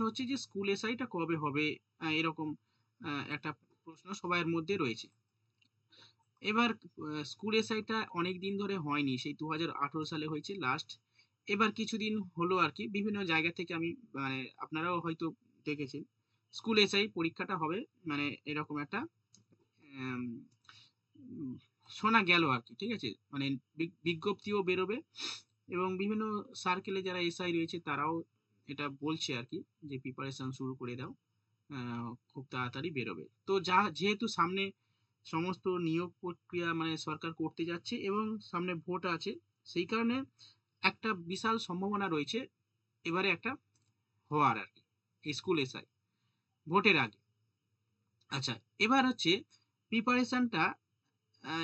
হচ্ছে যে স্কুল এসআইটা কবে হবে, এরকম একটা প্রশ্ন সবার মধ্যে রয়েছে। এবার স্কুল এসআইটা অনেক দিন ধরে হয়নি, সেই 2018 সালে হয়েছে লাস্ট। এবার কিছুদিন হলো আর কি, বিভিন্ন জায়গা থেকে আমি মানে আপনারাও হয়তো দেখেছেন স্কুল এসআই পরীক্ষাটা হবে, মানে এরকম একটা আম, উম, শোনা গেল আর কি, ঠিক আছে, মানে বিজ্ঞপ্তিও বেরোবে এবং বিভিন্ন সার্কেলে যারা এসআই রয়েছে তারাও এটা বলছে আর কি, যে প্রিপারেশন শুরু করে দাও, খুব তাড়াতাড়ি বেরোবে। তো যেহেতু সামনে সমস্ত নিয়োগ প্রক্রিয়া মানে সরকার করতে যাচ্ছে এবং সামনে ভোট আছে, সেই কারণে একটা বিশাল সম্ভাবনা রয়েছে এবারে একটা হওয়ার আর কি, স্কুল এসআই ভোটের আগে। আচ্ছা, এবার হচ্ছে প্রিপারেশনটা,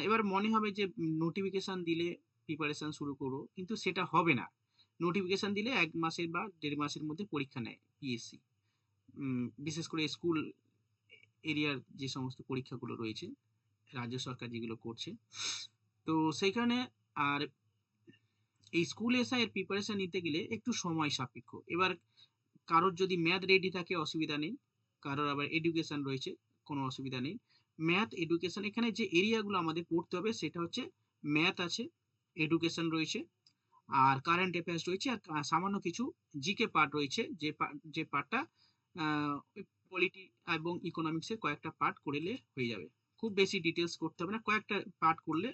এবার মনে হবে যে নোটিফিকেশন দিলে প্রিপারেশন শুরু করবো, কিন্তু সেটা হবে না। নোটিফিকেশন দিলে 1 মাসের বা 1.5 মাসের মধ্যে পরীক্ষা নেয় পিএসসি, বিশেষ করে স্কুল এরিয়ার যে সমস্ত পরীক্ষাগুলো রয়েছে রাজ্য সরকার যেগুলো করছে। তো সেই কারণে আর এই স্কুল এসআই এর প্রিপারেশন নিতে গেলে একটু সময় সাপেক্ষ। এবার কারোর যদি ম্যাথ রেডি থাকে অসুবিধা নেই, কারোর আবার এডুকেশন রয়েছে কোনো অসুবিধা নেই। ম্যাথ এডুকেশন এখানে যে এরিয়াগুলো আমাদের পড়তে হবে সেটা হচ্ছে ম্যাথ আছে, এডুকেশন রয়েছে, আর কারেন্ট অ্যাফেয়ার্স রয়েছে, আর সামান্য কিছু জিকে পার্ট রয়েছে, যে পার্টটা পলিটি এবং ইকোনমিক্সের কয়েকটা পার্ট করলে হয়ে যাবে। খুব বেশি ডিটেলস করতে হবে না, কয়েকটা পার্ট করলে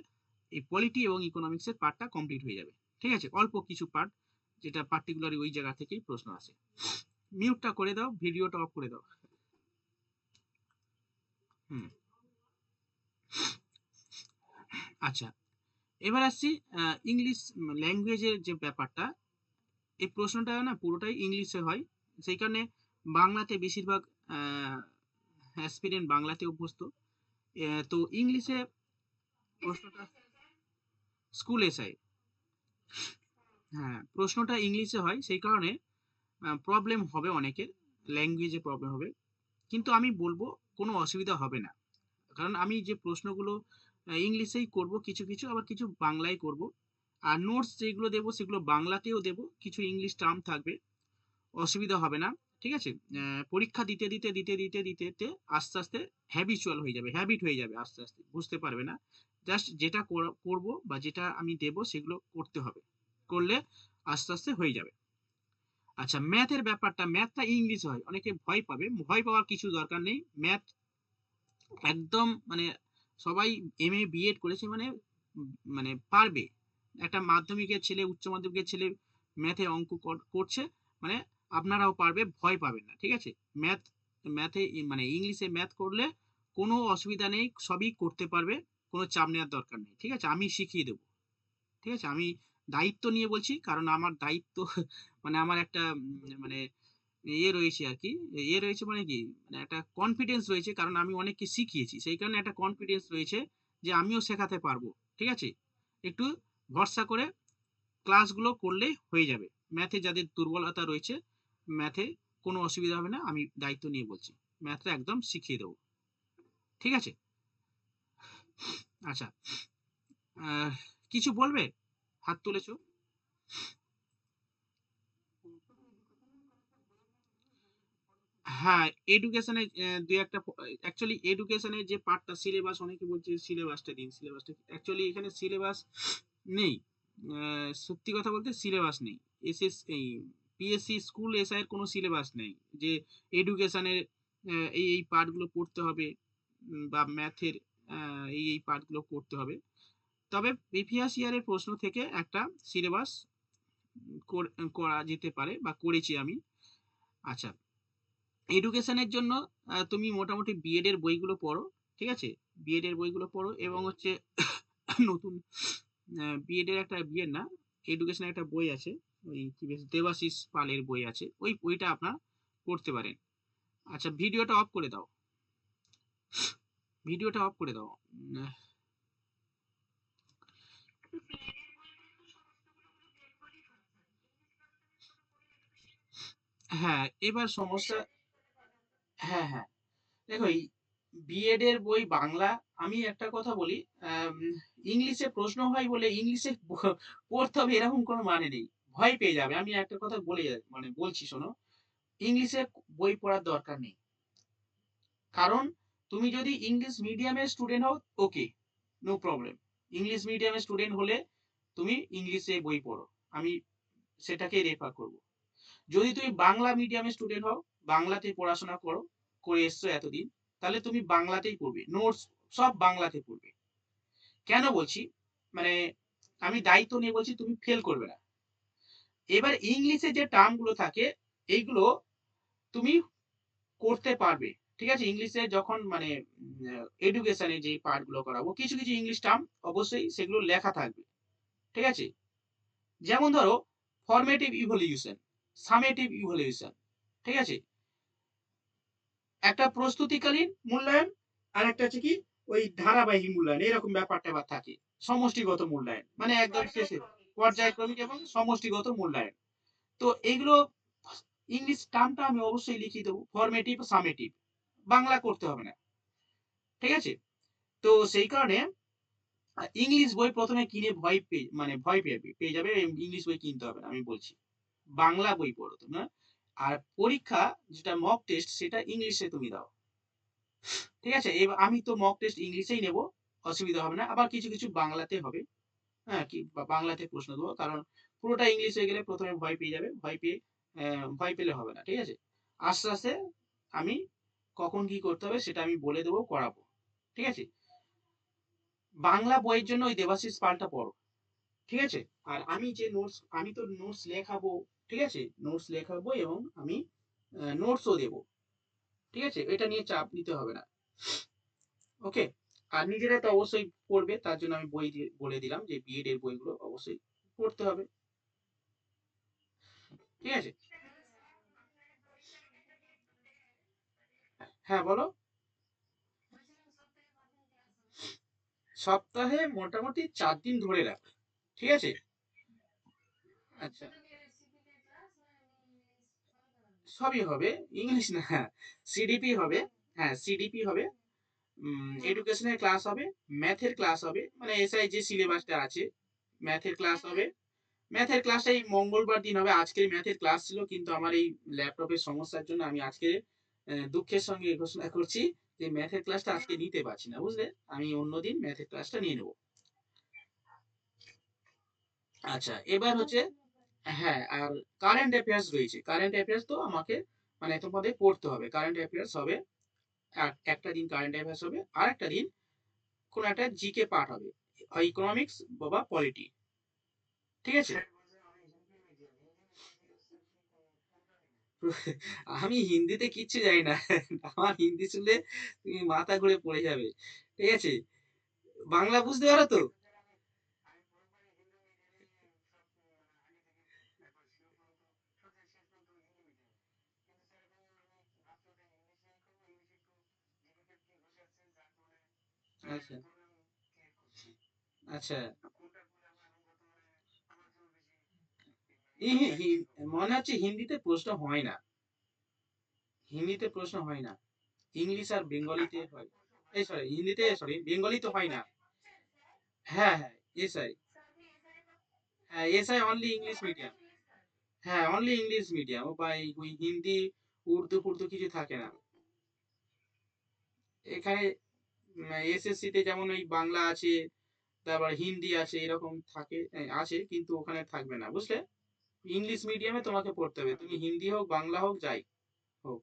এই পলিটি এবং ইকোনমিক্সের পার্টটা কমপ্লিট হয়ে যাবে। ঠিক আছে, অল্প কিছু পার্ট, যেটা পার্টিকুলারলি ওই জায়গা থেকেই প্রশ্ন আসে। মিউটটা করে দাও, ভিডিওটা অফ করে দাও। হুম। আচ্ছা, এবার আসছি ইংলিশ ল্যাঙ্গুয়েজের যে ব্যাপারটা, এই প্রশ্নটা না পুরোটাই ইংলিশে হয়, সেই কারণে বাংলাতে বেশিরভাগ অ্যাসপিরেন্ট বাংলাতে অভ্যস্ত। তো ইংলিশে প্রশ্নটা স্কুল এসআই, হ্যাঁ প্রশ্নটা ইংলিশে হয়, সেই কারণে প্রবলেম হবে অনেকের, ল্যাঙ্গুয়েজে প্রবলেম হবে, কিন্তু আমি বলবো কোনো অসুবিধা হবে না, কারণ আমি যে প্রশ্নগুলো ইংলিশেই করব, কিছু কিছু আবার কিছু বাংলায় করব, আর নোটস যেগুলো দেবো সেগুলো বাংলাতেও দেবো, কিছু ইংলিশ টার্ম থাকবে, অসুবিধা হবে না। ঠিক আছে, পরীক্ষা দিতে দিতে দিতে দিতে দিতে দিতে আস্তে আস্তে হ্যাবিচুয়াল হয়ে যাবে, হ্যাবিট হয়ে যাবে, আস্তে আস্তে বুঝতে পারবে না, জাস্ট যেটা করব বা যেটা আমি দেব সেগুলো করতে হবে, করলে আস্তে আস্তে হয়ে যাবে। আচ্ছা, ম্যাথের ব্যাপারটা, ম্যাথটা ইংলিশ হয়, অনেকে ভয় পাবে, ভয় পাওয়ার কিছু দরকার নেই। ম্যাথ একদম মানে সবাই এমএ বিএড করেছে মানে মানে পারবে, একটা মাধ্যমিকের ছেলে উচ্চ মাধ্যমিকের ছেলে ম্যাথে অঙ্ক করছে, মানে আপনারাও পারবে, ভয় পাবেন না। ঠিক আছে, ম্যাথ ম্যাথে মানে ইংলিশে ম্যাথ করলে কোনো অসুবিধা নেই, সবই করতে পারবে, কোনো চাপ নেওয়ার দরকার নেই। ঠিক আছে, আমি শিখিয়ে দেবো। ঠিক আছে, আমি দায়িত্ব নিয়ে বলছি, কারণ আমার দায়িত্ব মানে আমার একটা মানে ইয়ে রয়েছে আর কি, ইয়ে রয়েছে মানে কি, মানে একটা কনফিডেন্স রয়েছে, কারণ আমি অনেককে শিখিয়েছি, সেই কারণে একটা কনফিডেন্স রয়েছে যে আমিও শেখাতে পারবো। ঠিক আছে, একটু ভরসা করে ক্লাসগুলো করলে হয়ে যাবে। ম্যাথে যাদের দুর্বলতা রয়েছে, ম্যাথে কোনো অসুবিধা হবে না, আমি দায়িত্ব নিয়ে বলছি, ম্যাথটা একদম শিখিয়ে দেবো। ঠিক আছে। আচ্ছা, আহ, কিছু বলবে, হাত তুলেছো? হ্যাঁ, এডুকেশনে দুই একটা, অ্যাকচুয়ালি এডুকেশনের যে পার্টটা সিলেবাস, অনেকে বলছে সিলেবাসটা দিন, সিলেবাসটা অ্যাকচুয়ালি এখানে সিলেবাস নেই। সত্যি কথা বলতে সিলেবাস নেই। এসএস এই পিএসসি স্কুল এসআই এর কোনো সিলেবাস নেই যে এডুকেশনের এই পার্টগুলো পড়তে হবে, বা ম্যাথের এই পার্টগুলো করতে হবে। তবে প্রিভিয়াস ইয়ারের প্রশ্ন থেকে একটা সিলেবাস করা যেতে পারে বা করেছি আমি। আচ্ছা, এডুকেশনের জন্য তুমি মোটামুটি বিএড এর বইগুলো পড়ো। ঠিক আছে, বিএড এর বইগুলো পড়ো এবং হচ্ছে নতুন বিএড এর একটা, বিএড না, এডুকেশনের একটা বই আছে, ওই কি বেশ দেবাশিস পালের বই আছে, ওই বইটা আপনার পড়তে পারেন। আচ্ছা, ভিডিওটা অফ করে দাও, ভিডিওটা অফ করে দাও। হ্যাঁ, এবার সমস্যা, হ্যাঁ হ্যাঁ, দেখো এই বিএড এর বই বাংলা, আমি একটা কথা বলি, ইংলিশে প্রশ্ন হয় বলে ইংলিশে পড়তে হবে এরকম কোনো মানে নেই, ভয় পেয়ে যাবে। আমি একটা কথা বলে মানে বলছি শোনো, ইংলিশে বই পড়ার দরকার নেই। কারণ তুমি যদি ইংলিশ মিডিয়ামের স্টুডেন্ট হও, ওকে, নো প্রবলেম। ইংলিশ মিডিয়ামের স্টুডেন্ট হলে তুমি ইংলিশে বই পড়ো, আমি সেটাকে রেফার করব। যদি তুমি বাংলা মিডিয়ামের স্টুডেন্ট হও, বাংলাতে পড়াশোনা করে এসছো এতদিন, তাহলে তুমি বাংলাতেই পড়বে, নোটস সব বাংলাতে পড়বে। কেন বলছি, মানে আমি দায়িত্ব নিয়ে বলছি, তুমি ফেল করবে না। এবার ইংলিশে যে টার্মগুলো থাকে এইগুলো তুমি করতে পারবে, ঠিক আছে? ইংলিশে যখন মানে এডুকেশনে যে পার্টগুলো করাবো, কিছু কিছু ইংলিশ টার্ম অবশ্যই সেগুলো লেখা থাকবে, ঠিক আছে? যেমন ধরো ফরমেটিভ ইভলিউশন, সামেটিভ ইভলিউশন, ঠিক আছে? একটা প্রস্তুতিকালীন মূল্যায়ন, আর একটা হচ্ছে কি ওই ধারাবাহিক মূল্যায়ন, এরকম ব্যাপারটা আবার থাকে। সমষ্টিগত মূল্যায়ন মানে একদম শেষে পর্যায়ক্রমিক এবং সমষ্টিগত মূল্যায়ন। তো এইগুলো ইংলিশ টার্মটা আমি অবশ্যই লিখিয়ে দেবো, ফরমেটিভ সামেটিভ, বাংলা করতে হবে না, ঠিক আছে? তো সেই কারণে ইংলিশ বই প্রথমে কিনে ভয় পেয়ে যাবে, ইংলিশ বই কিনতে হবে না, আমি বলছি বাংলা বই পড়ো তোমরা। আর পরীক্ষা যেটা মক টেস্ট, সেটা ইংলিশে তুমি দাও, ঠিক আছে? এবার আমি তো মক টেস্ট ইংলিশেই নেব, অসুবিধা হবে না। আবার কিছু কিছু বাংলাতে হবে, হ্যাঁ, কি বাংলাতে প্রশ্ন দেবো, কারণ পুরোটা ইংলিশ হয়ে গেলে প্রথমে ভয় পেয়ে যাবে, ভয় পেলে হবে না, ঠিক আছে? আস্তে আস্তে আমি কখন কি করতে হবে সেটা আমি বলে দেবো, করাবো, ঠিক আছে? বাংলা বইয়ের জন্য ওই দেবাশিস পালটা পড়ো, ঠিক আছে? আর আমি যে নোটস, আমি তো নোটস লেখাবো, ঠিক আছে? নোটস লেখাবো এবং আমি নোটসও দেবো, ঠিক আছে? এটা নিয়ে চাপ নিতে হবে না, ওকে? আর নিজেরা তো অবশ্যই পড়বে, তার জন্য আমি বই দিয়ে বলে দিলাম যে বিএড এর বইগুলো অবশ্যই পড়তে হবে, ঠিক আছে? হ্যাঁ বলো। সপ্তাহে মোটামুটি 4 দিন ধরে রাখ, ঠিক আছে? আচ্ছা, সবই হবে, ইংলিশ না, সিডিপি হবে। হ্যাঁ, সিডিপি হবে, এডুকেশনের ক্লাস হবে, ম্যাথের ক্লাস হবে, মানে এসআই যে সিলেবাসটা আছে, ম্যাথের ক্লাস হবে। ম্যাথের ক্লাসটা এই মঙ্গলবার দিন হবে। আজকে ম্যাথের ক্লাস ছিল, কিন্তু আমার এই ল্যাপটপের সমস্যার জন্য আমি আজকে দুঃখের সঙ্গে ঘোষণা করছি যে ম্যাথের ক্লাসটা আজকে নিতে পারছি না, বুঝলে? আমি অন্যদিন ম্যাথের ক্লাসটা নিয়ে নেবো। আচ্ছা, এবার হচ্ছে, হ্যাঁ, আর কারেন্ট অ্যাফেয়ার্স রয়েছে। কারেন্ট অ্যাফেয়ার্স তো আমাকে মানে তোমাদের পড়তে হবে। কারেন্ট অ্যাফেয়ার্স হবে, একটা দিন কারেন্ট অ্যাফেয়ার্স হবে, আর একটা দিন কোন একটা জিকে পার্ট হবে, ইকোনমিক্স বা পলিটি, ঠিক আছে? আমি হিন্দিতে কিচ্ছু জানি না। আমার হিন্দি শুনলে তুমি মাথা ঘুরে পড়ে যাবে, ঠিক আছে? বাংলা বুঝতে পারো তো? আচ্ছা, আচ্ছা। মনে হচ্ছে হিন্দিতে প্রশ্ন হয় না, হিন্দিতে প্রশ্ন হয় না, ইংলিশ আর বেঙ্গলিতে হয়। এই সরি, হিন্দিতে, সরি, বেঙ্গলিতে হয় না। হ্যাঁ, হ্যাঁ, এসআই, হ্যাঁ, এসআই অনলি ইংলিশ মিডিয়াম। হ্যাঁ, অনলি ইংলিশ মিডিয়াম, ও বা ওই হিন্দি, উর্দু ফুর্দু কিছু থাকে না এখানে। এসএসসি তে যেমন ওই বাংলা আছে, তারপর হিন্দি আছে, এরকম থাকে, আছে, কিন্তু ওখানে থাকবে না, বুঝলে? ইংলিশ মিডিয়ামে তোমাকে পড়তে হবে, তুমি হিন্দি হোক বাংলা হোক যাই হোক,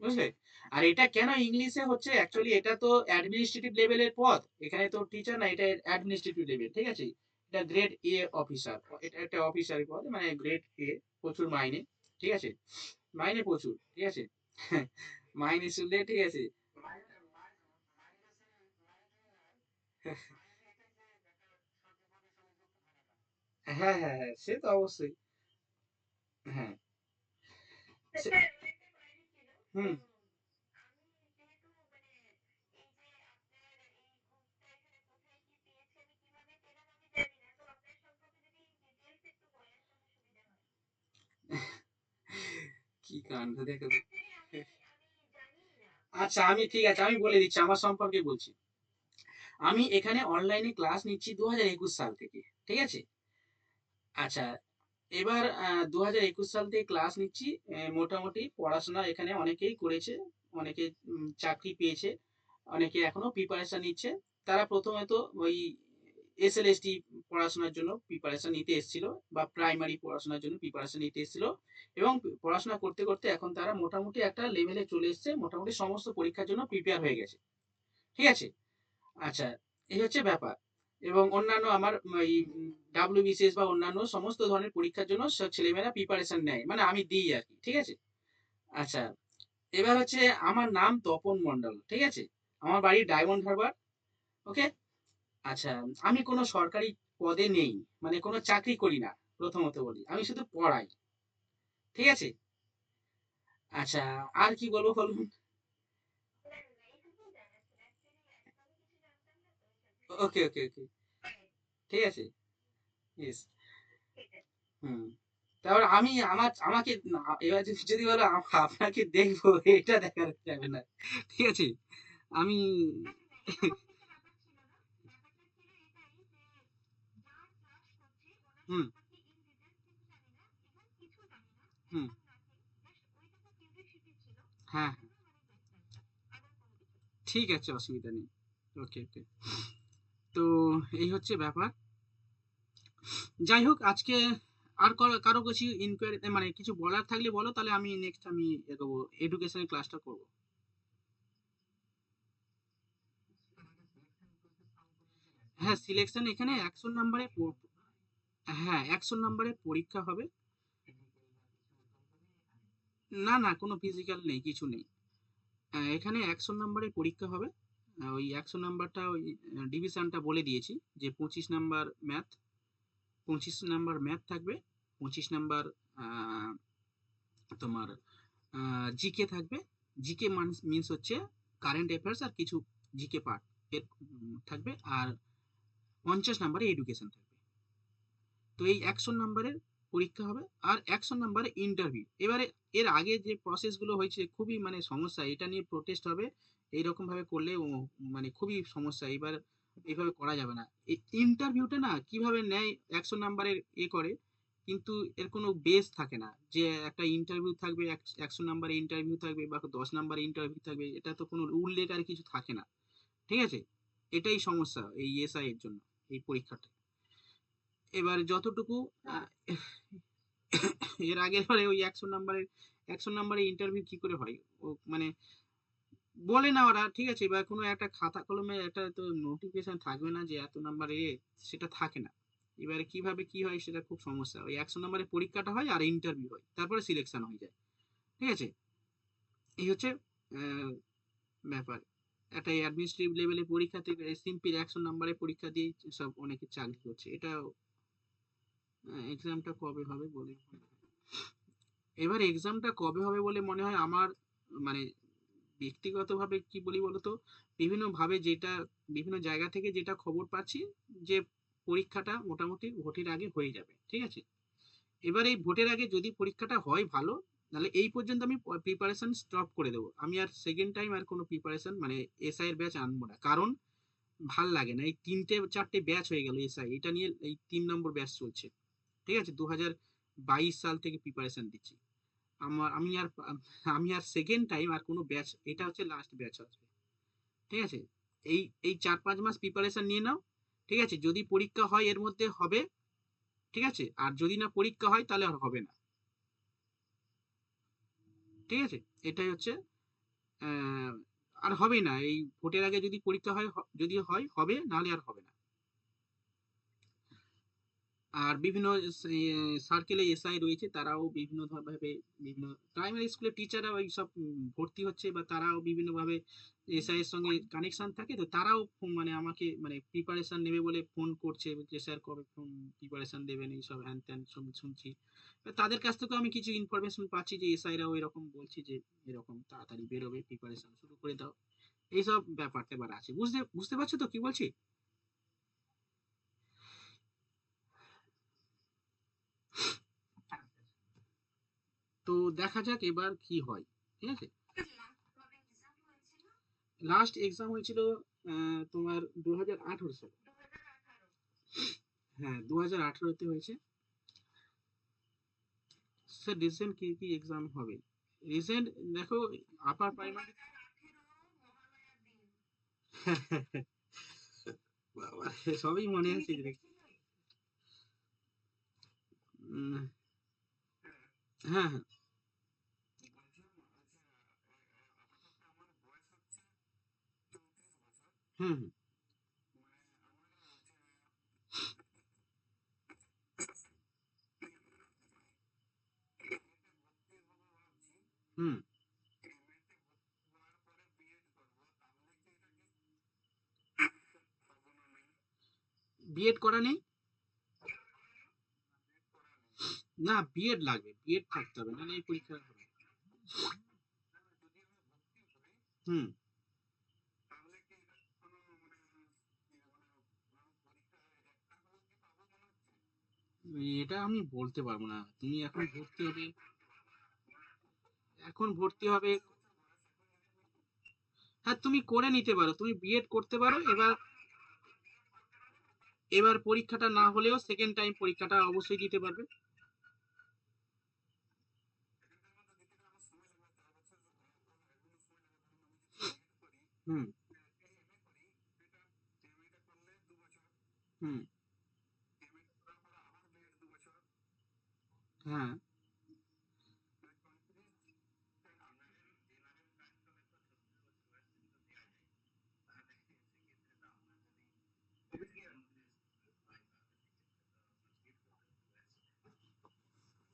বুঝলে? আর এটা কেন ইংলিশে হচ্ছে, অ্যাকচুয়ালি এটা তো অ্যাডমিনিস্ট্রেটিভ লেভেলের পদ, এখানে তো টিচার না, এটা অ্যাডমিনিস্ট্রেটিভ লেভেল, ঠিক আছে? এটা গ্রেড এ অফিসার, এটা একটা অফিসারের পদ, মানে গ্রেড এ, প্রচুর মাইনে, ঠিক আছে? মাইনে প্রচুর, ঠিক আছে? মাইনে শুনলে, ঠিক আছে? হ্যাঁ, হ্যাঁ, হ্যাঁ, সে তো অবশ্যই। হ্যাঁ, সে- হুম। কি কাণ্ড দেখো তো। আচ্ছা, আমি ঠিক আছে, আমি বলে দিচ্ছি, আমার সম্পর্কে বলছি। আমি এখানে অনলাইনে ক্লাস নিচ্ছি 2021 সাল থেকে, ঠিক আছে? আচ্ছা, এবার 2021 সাল থেকে ক্লাস নিচ্ছি। মোটামুটি পড়াশোনা এখানে অনেকেই করেছে, অনেকে চাকরি পেয়েছে, অনেকে এখনো প্রিপারেশন নিচ্ছে। তারা প্রথমে তো ওই এসএলএসটি পড়াশোনার জন্য প্রিপারেশন নিতে এসেছিল, বা প্রাইমারি পড়াশোনার জন্য প্রিপারেশন নিতে এসেছিল, এবং পড়াশোনা করতে করতে এখন তারা মোটামুটি একটা লেভেলে চলে এসছে, মোটামুটি সমস্ত পরীক্ষার জন্য প্রিপেয়ার হয়ে গেছে। ঠিক আছে? আচ্ছা, এই হচ্ছে ব্যাপার। এবং অন্যান্য আমার এই ডাব্লিউবিসিএস বা অন্যান্য সমস্ত ধরনের পরীক্ষার জন্য সব ছেলেমেয়েরা প্রিপারেশন নেয়, মানে আমি দিই আর কি। ঠিক আছে? আচ্ছা, এবার হচ্ছে আমার নাম তপন মণ্ডল। ঠিক আছে? আমার বাড়ি ডায়মন্ড হারবার। ওকে। আচ্ছা, আমি কোনো সরকারি পদে নেই, মানে কোনো চাকরি করি না। প্রথমত বলি, আমি শুধু পড়াই। ঠিক আছে? আচ্ছা, আর কি বলবো বলুন? ওকে ওকে ওকে, ঠিক আছে। ইয়েস। হুম। তারপর আমি আমাকে এবার যদি যদি বলো আপনাকে দেখবো, এটা দেখার যাবে না। ঠিক আছে? আমি হুম, হুম। হ্যাঁ, ঠিক আছে, অসুবিধা নেই। ওকে, ওকে। তো এই হচ্ছে ব্যাপার। যাই হোক, আজকে আর কারো কিছু ইনকোয়ারি মানে কিছু বলার থাকলে বলো, তাহলে আমি নেক্সট আমি এগোবো, এডুকেশনের ক্লাসটা করবো। হ্যাঁ, সিলেকশন এখানে 100 নম্বরে হ্যাঁ, 100 নম্বরের পরীক্ষা হবে। না না, কোনো ফিজিক্যাল নেই, কিছু নেই। এখানে 100 নম্বরের পরীক্ষা হবে। ওই 100 নাম্বারটা ওই ডিভিশনটা বলে দিয়েছি, যে 25 নাম্বার ম্যাথ, 25 নাম্বার ম্যাথ থাকবে, 25 নাম্বার তোমার জিকে থাকবে। জিকে মিনস হচ্ছে কারেন্ট অ্যাফেয়ার্স আর কিছু জিকে পার্ট এর থাকবে। আর 50 নাম্বারে এডুকেশন থাকবে। তো এই 100 নাম্বারের পরীক্ষা হবে, আর 100 নাম্বারের ইন্টারভিউ। এবারে এর আগে যে প্রসেসগুলো হয়েছে খুবই মানে সমস্যা, এটা নিয়ে প্রোটেস্ট হবে। এইরকম ভাবে করলে মানে খুবই সমস্যা। এবার এইভাবে করা যাবে না। এই ইন্টারভিউটা না কিভাবে নেয়, 100 নাম্বারের করে, কিন্তু এর কোনো বেস থাকে না, যে একটা ইন্টারভিউ থাকবে, 100 নাম্বারের ইন্টারভিউ থাকবে বা 10 নাম্বারের ইন্টারভিউ থাকবে, এটা তো কোনো উল্লেখ আর কিছু থাকে না। ঠিক আছে? এটাই সমস্যা এই এসআই এর জন্য, এই পরীক্ষাটা। এবার যতটুকু আহ, এর আগের বারে ওই 100 নাম্বারের ইন্টারভিউ কি করে হয়, ও মানে বলে না ওরা। ঠিক আছে? এবার কোনো একটা খাতা কলমে একটা তো নোটিফিকেশন থাকবে না যে এত নাম্বারে, সেটা থাকে না। এবারে কিভাবে কি হয় সেটা খুব সমস্যা। ওই 100 নাম্বারের পরীক্ষাটা হয় আর ইন্টারভিউ হয়, তারপরে সিলেকশন হয়ে যায়। ঠিক আছে? এই হচ্ছে আহ, ব্যাপার। একটা অ্যাডমিনিস্ট্রেটিভ লেভেলে পরীক্ষা থেকে সিম্পল 100 নাম্বারের পরীক্ষা দিয়ে সব অনেকে চাকরি করছে। এটা এক্সামটা কবে হবে বলে মনে হয়? এবার এক্সামটা কবে হবে বলে মনে হয় আমার, মানে ব্যক্তিগতভাবে কি বলি বলতো, বিভিন্ন ভাবে যেটা, বিভিন্ন জায়গা থেকে যেটা খবর পাচ্ছি, যে পরীক্ষাটা মোটামুটি ভোটের আগে হয়ে যাবে। ঠিক আছে? এবার এই ভোটের আগে যদি পরীক্ষাটা হয় ভালো, তাহলে এই পর্যন্ত আমি প্রিপারেশন স্টপ করে দেবো। আমি আর সেকেন্ড টাইম আর কোনো প্রিপারেশন মানে এসআই এর ব্যাচ আনবো না, কারণ ভাল লাগে না। এই 3টে 4টে ব্যাচ হয়ে গেল এসআই, এটা নিয়ে এই 3 নম্বর ব্যাচ চলছে। ঠিক আছে? 2022 সাল থেকে প্রিপারেশন দিচ্ছি। আমি আর সেকেন্ড টাইম আর কোনো ব্যাচ, এটা হচ্ছে লাস্ট ব্যাচ আসবে। ঠিক আছে? এই এই 4-5 মাস প্রিপারেশন নিয়ে নাও। ঠিক আছে? যদি পরীক্ষা হয় এর মধ্যে হবে। ঠিক আছে? আর যদি না পরীক্ষা হয় তাহলে আর হবে না। ঠিক আছে? এটাই হচ্ছে আহ, আর হবে না। এই ভোটের আগে যদি পরীক্ষা হয়, যদি হয় হবে, নাহলে আর হবে না। আর বিভিন্ন সার্কেলে এসআই রয়েছে, তারাও বিভিন্ন ভাবে, বিভিন্ন প্রাইমারি স্কুলের টিচাররা ওই সব ভর্তি হচ্ছে, বা তারাও বিভিন্ন ভাবে এসআই এর সঙ্গে কানেকশন থাকে, তো তারাও মানে আমাকে মানে প্রিপারেশন নেবে বলে ফোন করছে, যে স্যার কবে প্রিপারেশন দেবেন, এইসব হ্যান ত্যান সব শুনছি। তো তাদের কাছ থেকেও আমি কিছু ইনফরমেশন পাচ্ছি যে এসআইরাও এরকম বলছে যে এরকম তাড়াতাড়ি বেরোবে, প্রিপারেশন শুরু করে দাও। এইসব ব্যাপার ট্যাপার আছে, বুঝতে বুঝতে পারছো তো কি বলছি? তো দেখা যাক এবার কি হয়। ঠিক আছে? লাস্ট এক্সাম হয়েছিল তোমার 2018 সালে। হ্যাঁ, 2018-তে হয়েছে। স্যার রিসেন্ট কি কি এক্সাম হবে? রিসেন্ট দেখো, আপার প্রাইমারি বাবা, সবই মনে আছে যে উম, হ্যাঁ হ্যাঁ। হুম হুম। বিএড করা নেই? না, বিএড লাগবে, বিএড থাকতে হবে, নাহলে এই পরীক্ষা হবে না। হুম। এটা আমি বলতে পারবো না, তুমি এখন ভর্তি হবে, এখন ভর্তি হবে। হ্যাঁ, তুমি করে নিতে পারো, তুমি বিএড করতে পারো। এবার এবার পরীক্ষাটা না হলেও সেকেন্ড টাইম পরীক্ষাটা অবশ্যই দিতে পারবে। হুম হুম। হ্যাঁ।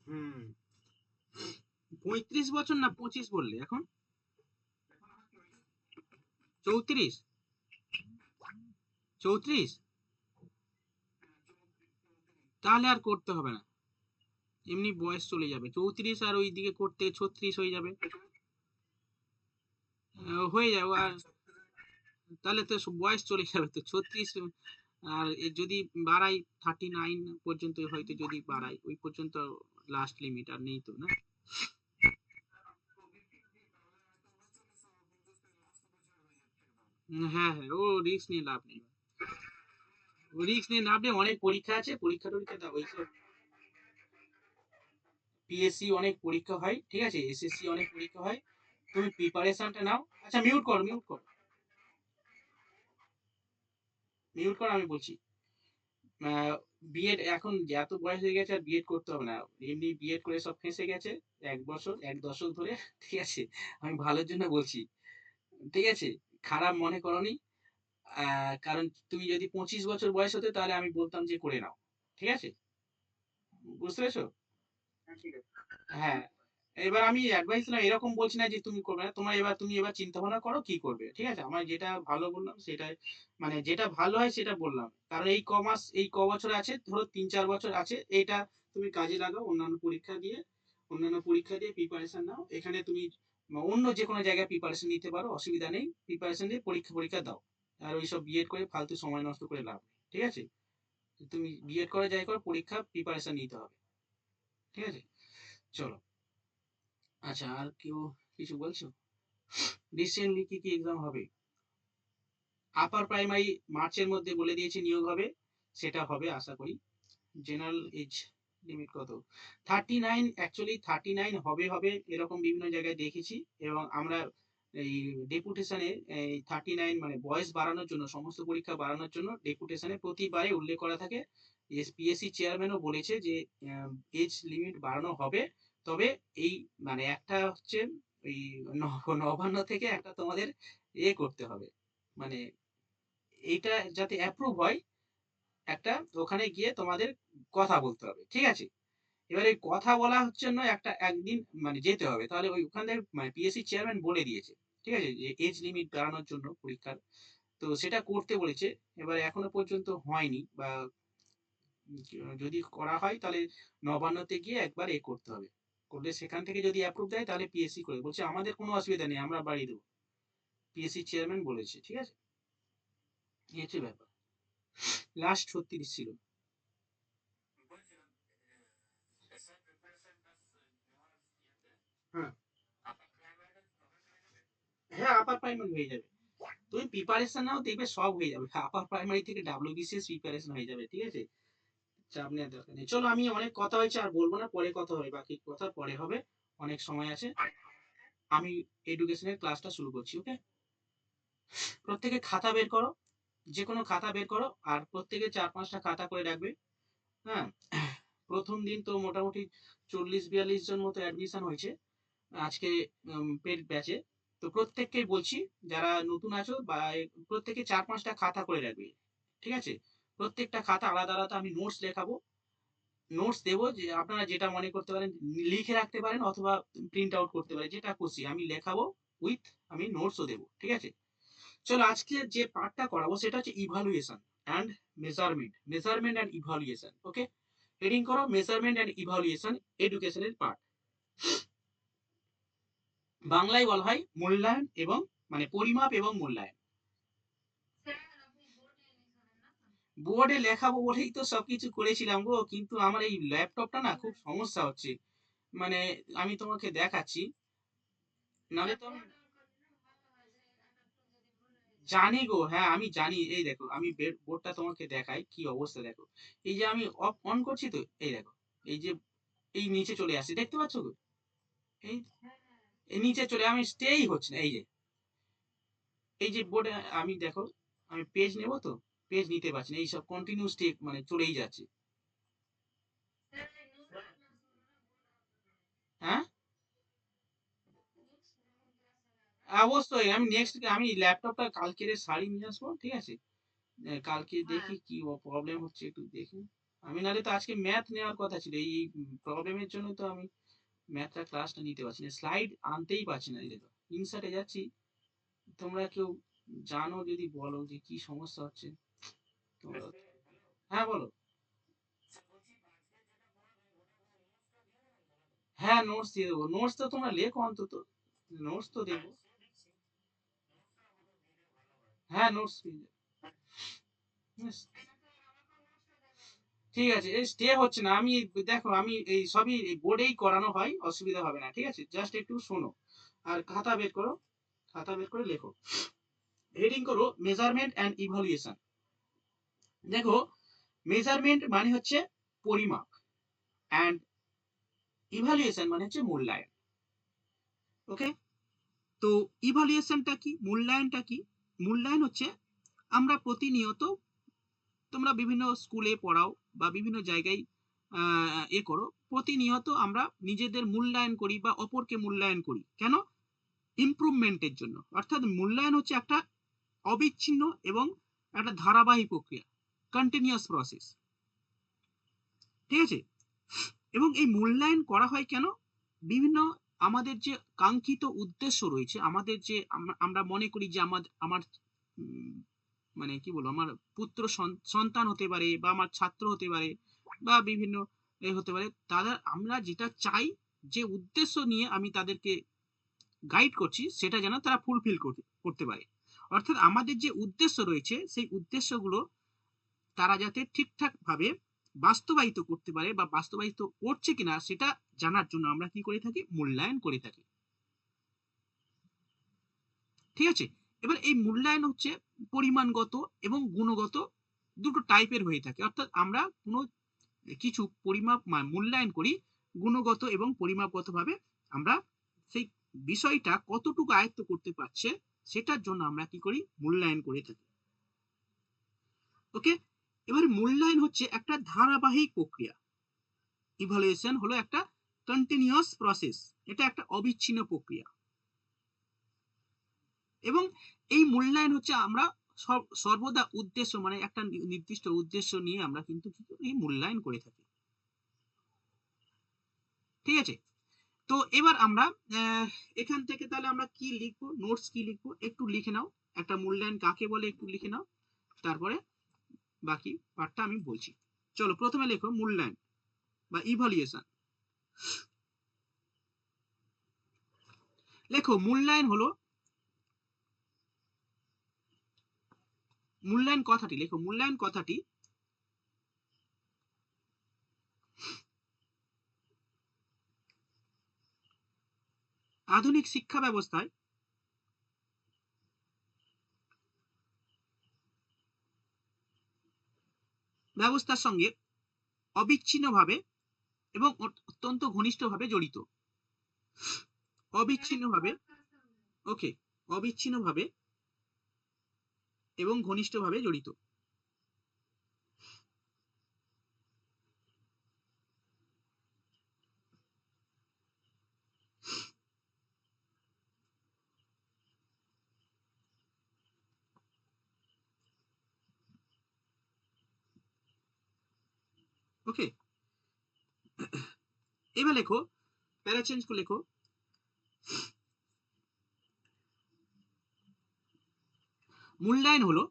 হুম। 35 বছর না 25 বললে এখন? 34? 34? তাহলে আর করতে হবে না, এমনি বয়স চলে যাবে 34, আর ওইদিকে করতে 36 হয়ে যাবে। হয়ে যাবে আর, তাহলে তো বয়স চলে যাবে তো 36। আর যদি বাড়াই 39 পর্যন্ত হয়তো, যদি বাড়াই ওই পর্যন্ত লাস্ট লিমিট, আর নেই তো না। হ্যাঁ হ্যাঁ, ও রিস্ক নিয়ে লাভ নেই। ও রিস্ক নিয়ে লাভ নেই, অনেক পরীক্ষা আছে, পরীক্ষা টরীক্ষা দাও ওইসব। পিএসসি অনেক পরীক্ষা হয়, ঠিক আছে, এসএসসি অনেক পরীক্ষা হয়, তুমি প্রিপারেশনটা নাও। আচ্ছা, মিউট কর, মিউট কর, মিউট কর, আমি বলছি। বিএড এখন এত বয়স হয়ে গেছে, আর বিএড করতে হবে না, এমনি বিএড করে সব ফেঁসে গেছে 1 বছর 1 দশক ধরে। ঠিক আছে, আমি ভালোর জন্য বলছি, ঠিক আছে, খারাপ মনে করনি। কারণ তুমি যদি 25 বছর বয়স হতে, তাহলে আমি বলতাম যে করে নাও, ঠিক আছে, বুঝতে পেরেছো? হ্যাঁ। এবার আমি অ্যাডভাইস না এরকম বলছি না যে তুমি করবে না, তোমার এবার তুমি এবার চিন্তা ভাবনা করো কি করবে, ঠিক আছে, আমার যেটা ভালো বললাম সেটাই, মানে যেটা ভালো হয় সেটা বললাম। কারণ এই কমাস, এই বছর আছে, ধরো 3-4 বছর আছে, এটা তুমি কাজে লাগাও, অন্যান্য পরীক্ষা দিয়ে প্রিপারেশন নাও, এখানে তুমি অন্য যে কোনো জায়গায় প্রিপারেশন নিতে পারো, অসুবিধা নেই, প্রিপারেশন দিয়ে পরীক্ষা পরীক্ষা দাও। আর ওইসব বিএড করে ফালতু সময় নষ্ট করে লাভ নেই, ঠিক আছে, তুমি বিএড করে যাই করো, পরীক্ষা প্রিপারেশন নিতে হবে, ঠিক আছে, চলো। আচ্ছা, আর কেউ কিছু বলছো? রিসেন্টলি কি কি এক্সাম হবে? আপার প্রাইমারি মার্চের মধ্যে বলে দিয়েছে নিয়োগ হবে, সেটা হবে আশা করি। জেনারেল এজ লিমিট কত? 39, অ্যাকচুয়ালি 39 হবে হবে এরকম বিভিন্ন জায়গায় দেখেছি। এবং আমরা এই ডেপুটেশনে এই 39 মানে বয়স বাড়ানোর জন্য, সমস্ত পরীক্ষা বাড়ানোর জন্য ডেপুটেশনে প্রতিবারে উল্লেখ করা থাকে। পিএসসি চেয়ারম্যানও বলেছে যে এজ লিমিট বাড়ানো হবে। তবে এই মানে একটা হচ্ছে ওই নবান্ন থেকে একটা তোমাদের করতে হবে, মানে এইটা যাতে অ্যাপ্রুভ হয়, একটা ওখানে গিয়ে তোমাদের কথা বলতে হবে, ঠিক আছে। এবার এই কথা বলা হচ্ছে জন্য একটা একদিন মানে যেতে হবে, তাহলে ওই ওখানে মানে পিএসসি চেয়ারম্যান বলে দিয়েছে, ঠিক আছে, যে এজ লিমিট বাড়ানোর জন্য পরীক্ষার, তো সেটা করতে বলেছে। এবার এখনো পর্যন্ত হয়নি, বা যদি করা হয় তাহলে নবান্নতে গিয়ে একবার করতে হবে, করলে সেখান থেকে যদি অ্যাপ্রুভ দেয় তাহলে পিএসসি করে বলছে আমাদের কোনো অসুবিধা নেই, আমরা বাড়িয়ে দেবো, পিএসসি চেয়ারম্যান বলেছে, ঠিক আছে, এই হচ্ছে ব্যাপার। লাস্ট 36 ছিল। হ্যাঁ হ্যাঁ, আপার প্রাইমারি হয়ে যাবে, তুমি প্রিপারেশন নাও, দেখবে সব হয়ে যাবে, আপার প্রাইমারি থেকে ডাব্লিউবিসিএস প্রিপারেশন হয়ে যাবে, ঠিক আছে, চাপ নেওয়ার দরকার নেই। চলো, আমি অনেক কথা হয়েছে, আর বলবো না, পরে কথা হবে, বাকি কথা পরে হবে, অনেক সময় আছে। আমি এডুকেশনের ক্লাসটা শুরু করছি। ওকে, প্রত্যেকে খাতা বের করো, যে কোনো খাতা বের করো, আর প্রত্যেকে 4-5টা খাতা করে রাখবে। হ্যাঁ, প্রথম দিন তো মোটামুটি 40-42 জন মতো অ্যাডমিশন হয়েছে আজকে পেড ব্যাচে। তো প্রত্যেককেই বলছি, যারা নতুন আছো বা প্রত্যেকে 4-5টা খাতা করে রাখবে। ঠিক আছে, প্রত্যেকটা খাতা আলাদা আলাদা আমি নোটস লেখাবো, নোটস দেবো, যে আপনারা যেটা মনে করতে পারেন লিখে রাখতে পারেন, অথবা প্রিন্ট আউট করতে পারেন, যেটা খুশি আমি লেখাবো, উইথ আমি নোটসও দেবো। ঠিক আছে, চলো আজকে যে পার্টটা করাবো সেটা হচ্ছে evaluation and measurement, measurement and evaluation. Okay, heading করো মেজারমেন্ট অ্যান্ড ইভালুয়েশন, এডুকেশনের পার্ট। বাংলায় বলা হয় মূল্যায়ন এবং মানে পরিমাপ এবং মূল্যায়ন। বোর্ডে লেখাবো বলেই তো সবকিছু করেছিলাম গো, কিন্তু আমার এই ল্যাপটপটা না খুব সমস্যা হচ্ছে। মানে আমি তোমাকে দেখাচ্ছি, নাহলে তো জানি গো, হ্যাঁ আমি জানি। এই দেখো, আমি বোর্ডটা তোমাকে দেখাই কি অবস্থা, দেখো। এই যে আমি অফ অন করছি তো, এই দেখো, এই যে এই নিচে চলে আসছে, দেখতে পাচ্ছ গো? এই এই নিচে চলে, আমি স্টেই হচ্ছে না। এই যে বোর্ডে আমি দেখো, আমি পেজ নেব তো, পেজ নিতে পারছি না, এইসব কন্টিনিউ স্টে মানে চলেই যাচ্ছে। হ্যাঁ, অবশ্যই আমি নেক্সট, আমি ল্যাপটপটা কালকের শাড়ি নিয়ে আসবো। ঠিক আছে, কালকে দেখি কি প্রবলেম হচ্ছে, একটু দেখি। আমি নাহলে তো আজকে ম্যাথ নেওয়ার কথা ছিল, এই প্রবলেমের জন্য তো আমি ম্যাথটা ক্লাসটা নিতে পারছি না, স্লাইড আনতেই পারছি না। এই দেখো, ইনসার্টে যাচ্ছি, তোমরা কেউ জানো যদি বলো যে কি সমস্যা হচ্ছে তোমরা। হ্যাঁ বলো। হ্যাঁ, নোটস দিয়ে দেবো, নোটস তো তোমরা লেখো অন্তত, নোটস তো দেবো। হ্যাঁ, নোটস। ঠিক আছে, এই স্টে হচ্ছে না, আমি দেখো, আমি এই সবই বোর্ডেই করানো হয়, অসুবিধা হবে না। ঠিক আছে, জাস্ট একটু শোনো, আর খাতা বের করো, খাতা বের করে লেখো, হেডিং করো মেজারমেন্ট অ্যান্ড ইভালুয়েশন। দেখো, মেজারমেন্ট মানে হচ্ছে পরিমাপ, অ্যান্ড ইভালুয়েশন মানে হচ্ছে মূল্যায়ন। ওকে, তো ইভালুয়েশনটা কি, মূল্যায়নটা কি? মূল্যায়ন হচ্ছে আমরা প্রতিনিয়ত, তোমরা বিভিন্ন স্কুলে পড়াও বা বিভিন্ন জায়গায় করো, প্রতিনিয়ত আমরা নিজেদের মূল্যায়ন করি বা অপরকে মূল্যায়ন করি। কেন? ইমপ্রুভমেন্টের জন্য। অর্থাৎ মূল্যায়ন হচ্ছে একটা অবিচ্ছিন্ন এবং একটা ধারাবাহিক প্রক্রিয়া, কন্টিনিউয়াস প্রসেস। ঠিক আছে, এবং এই মূল্যায়ন করা হয় কেন? বিভিন্ন আমাদের যে কাঙ্ক্ষিত উদ্দেশ্য রয়েছে, আমাদের যে আমরা মনে করি যে আমার আমার মানে কি বলবো, আমার পুত্র সন্তান হতে পারে, বা আমার ছাত্র হতে পারে, বা বিভিন্ন হতে পারে, তারা আমরা যেটা চাই, যে উদ্দেশ্য নিয়ে আমি তাদেরকে গাইড করছি, সেটা যেন তারা ফুলফিল করতে পারে। অর্থাৎ আমাদের যে উদ্দেশ্য রয়েছে, সেই উদ্দেশ্যগুলো তারা যাতে ঠিকঠাক ভাবে বাস্তবায়িত করতে পারে, বা বাস্তবায়িত করছে কিনা সেটা জানার জন্য আমরা কি করে থাকি, মূল্যায়ন করে থাকি। ঠিক আছে, এবার এই মূল্যায়ন হচ্ছে পরিমাণগত এবং গুণগত দুটো টাইপের হয়ে থাকে। অর্থাৎ আমরা কোনো কিছু পরিমাপ মূল্যায়ন করি গুণগত এবং পরিমাপগত ভাবে, আমরা সেই বিষয়টা কতটুকু আয়ত্ত করতে পারছে সেটার জন্য আমরা কি করি, মূল্যায়ন করে থাকি। ওকে, এবার মূল্যায়ন হচ্ছে একটা ধারাবাহিক প্রক্রিয়া, ইভালুয়েশন হলো একটা কন্টিনিউয়াস প্রসেস, এটা একটা অবিচ্ছিন্ন প্রক্রিয়া। এবং এই মূল্যায়ন হচ্ছে আমরা সর্বদা উদ্দেশ্য, মানে একটা নির্দিষ্ট উদ্দেশ্য নিয়ে আমরা কিন্তু এই মূল্যায়ন করে থাকি। ঠিক আছে, তো এবার আমরা এখান থেকে তাহলে আমরা কি লিখবো, নোটস কি লিখবো একটু লিখে নাও, একটা মূল্যায়ন কাকে বলে একটু লিখে নাও, তারপরে বাকি পার্টটা আমি বলছি। চলো, প্রথমে লেখো মূল্যায়ন বা ইভালুয়েশন। লেখো মূল্যায়ন হলো, মূল্যায়ন কথাটি লেখো, মূল্যায়ন কথাটি আধুনিক শিক্ষা ব্যবস্থার সঙ্গে অবিচ্ছিন্নভাবে এবং অত্যন্ত ঘনিষ্ঠভাবে জড়িত। অবিচ্ছিন্নভাবে, ওকে, অবিচ্ছিন্নভাবে এবং ঘনিষ্ঠভাবে জড়িত। ওকে, এবার লেখো, প্যারাচেঞ্জ করে লেখো, মূল্যায়ন হলো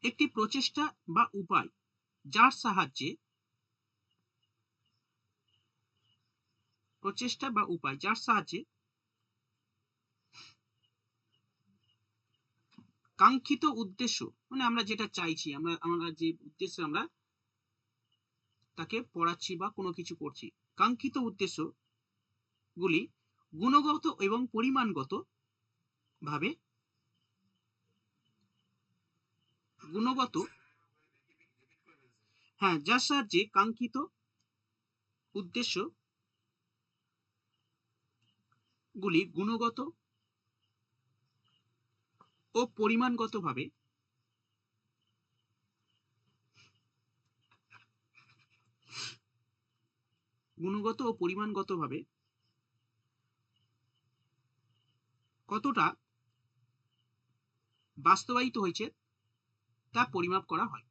একটি প্রচেষ্টা বা উপায় যার সাহায্যে কাঙ্ক্ষিত উদ্দেশ্য, মানে আমরা যেটা চাইছি, আমরা যে উদ্দেশ্যে আমরা তাকে পড়াচ্ছি বা কোনো কিছু করছি, কাঙ্ক্ষিত উদ্দেশ্য গুলি গুণগত এবং পরিমাণগত ভাবে গুণগত হ্যাঁ, যার সাহায্যে কাঙ্ক্ষিত উদ্দেশ্য গুলি গুণগত ও পরিমাণগতভাবে কতটা বাস্তবায়িত হয়েছে তা পরিমাপ করা হয়।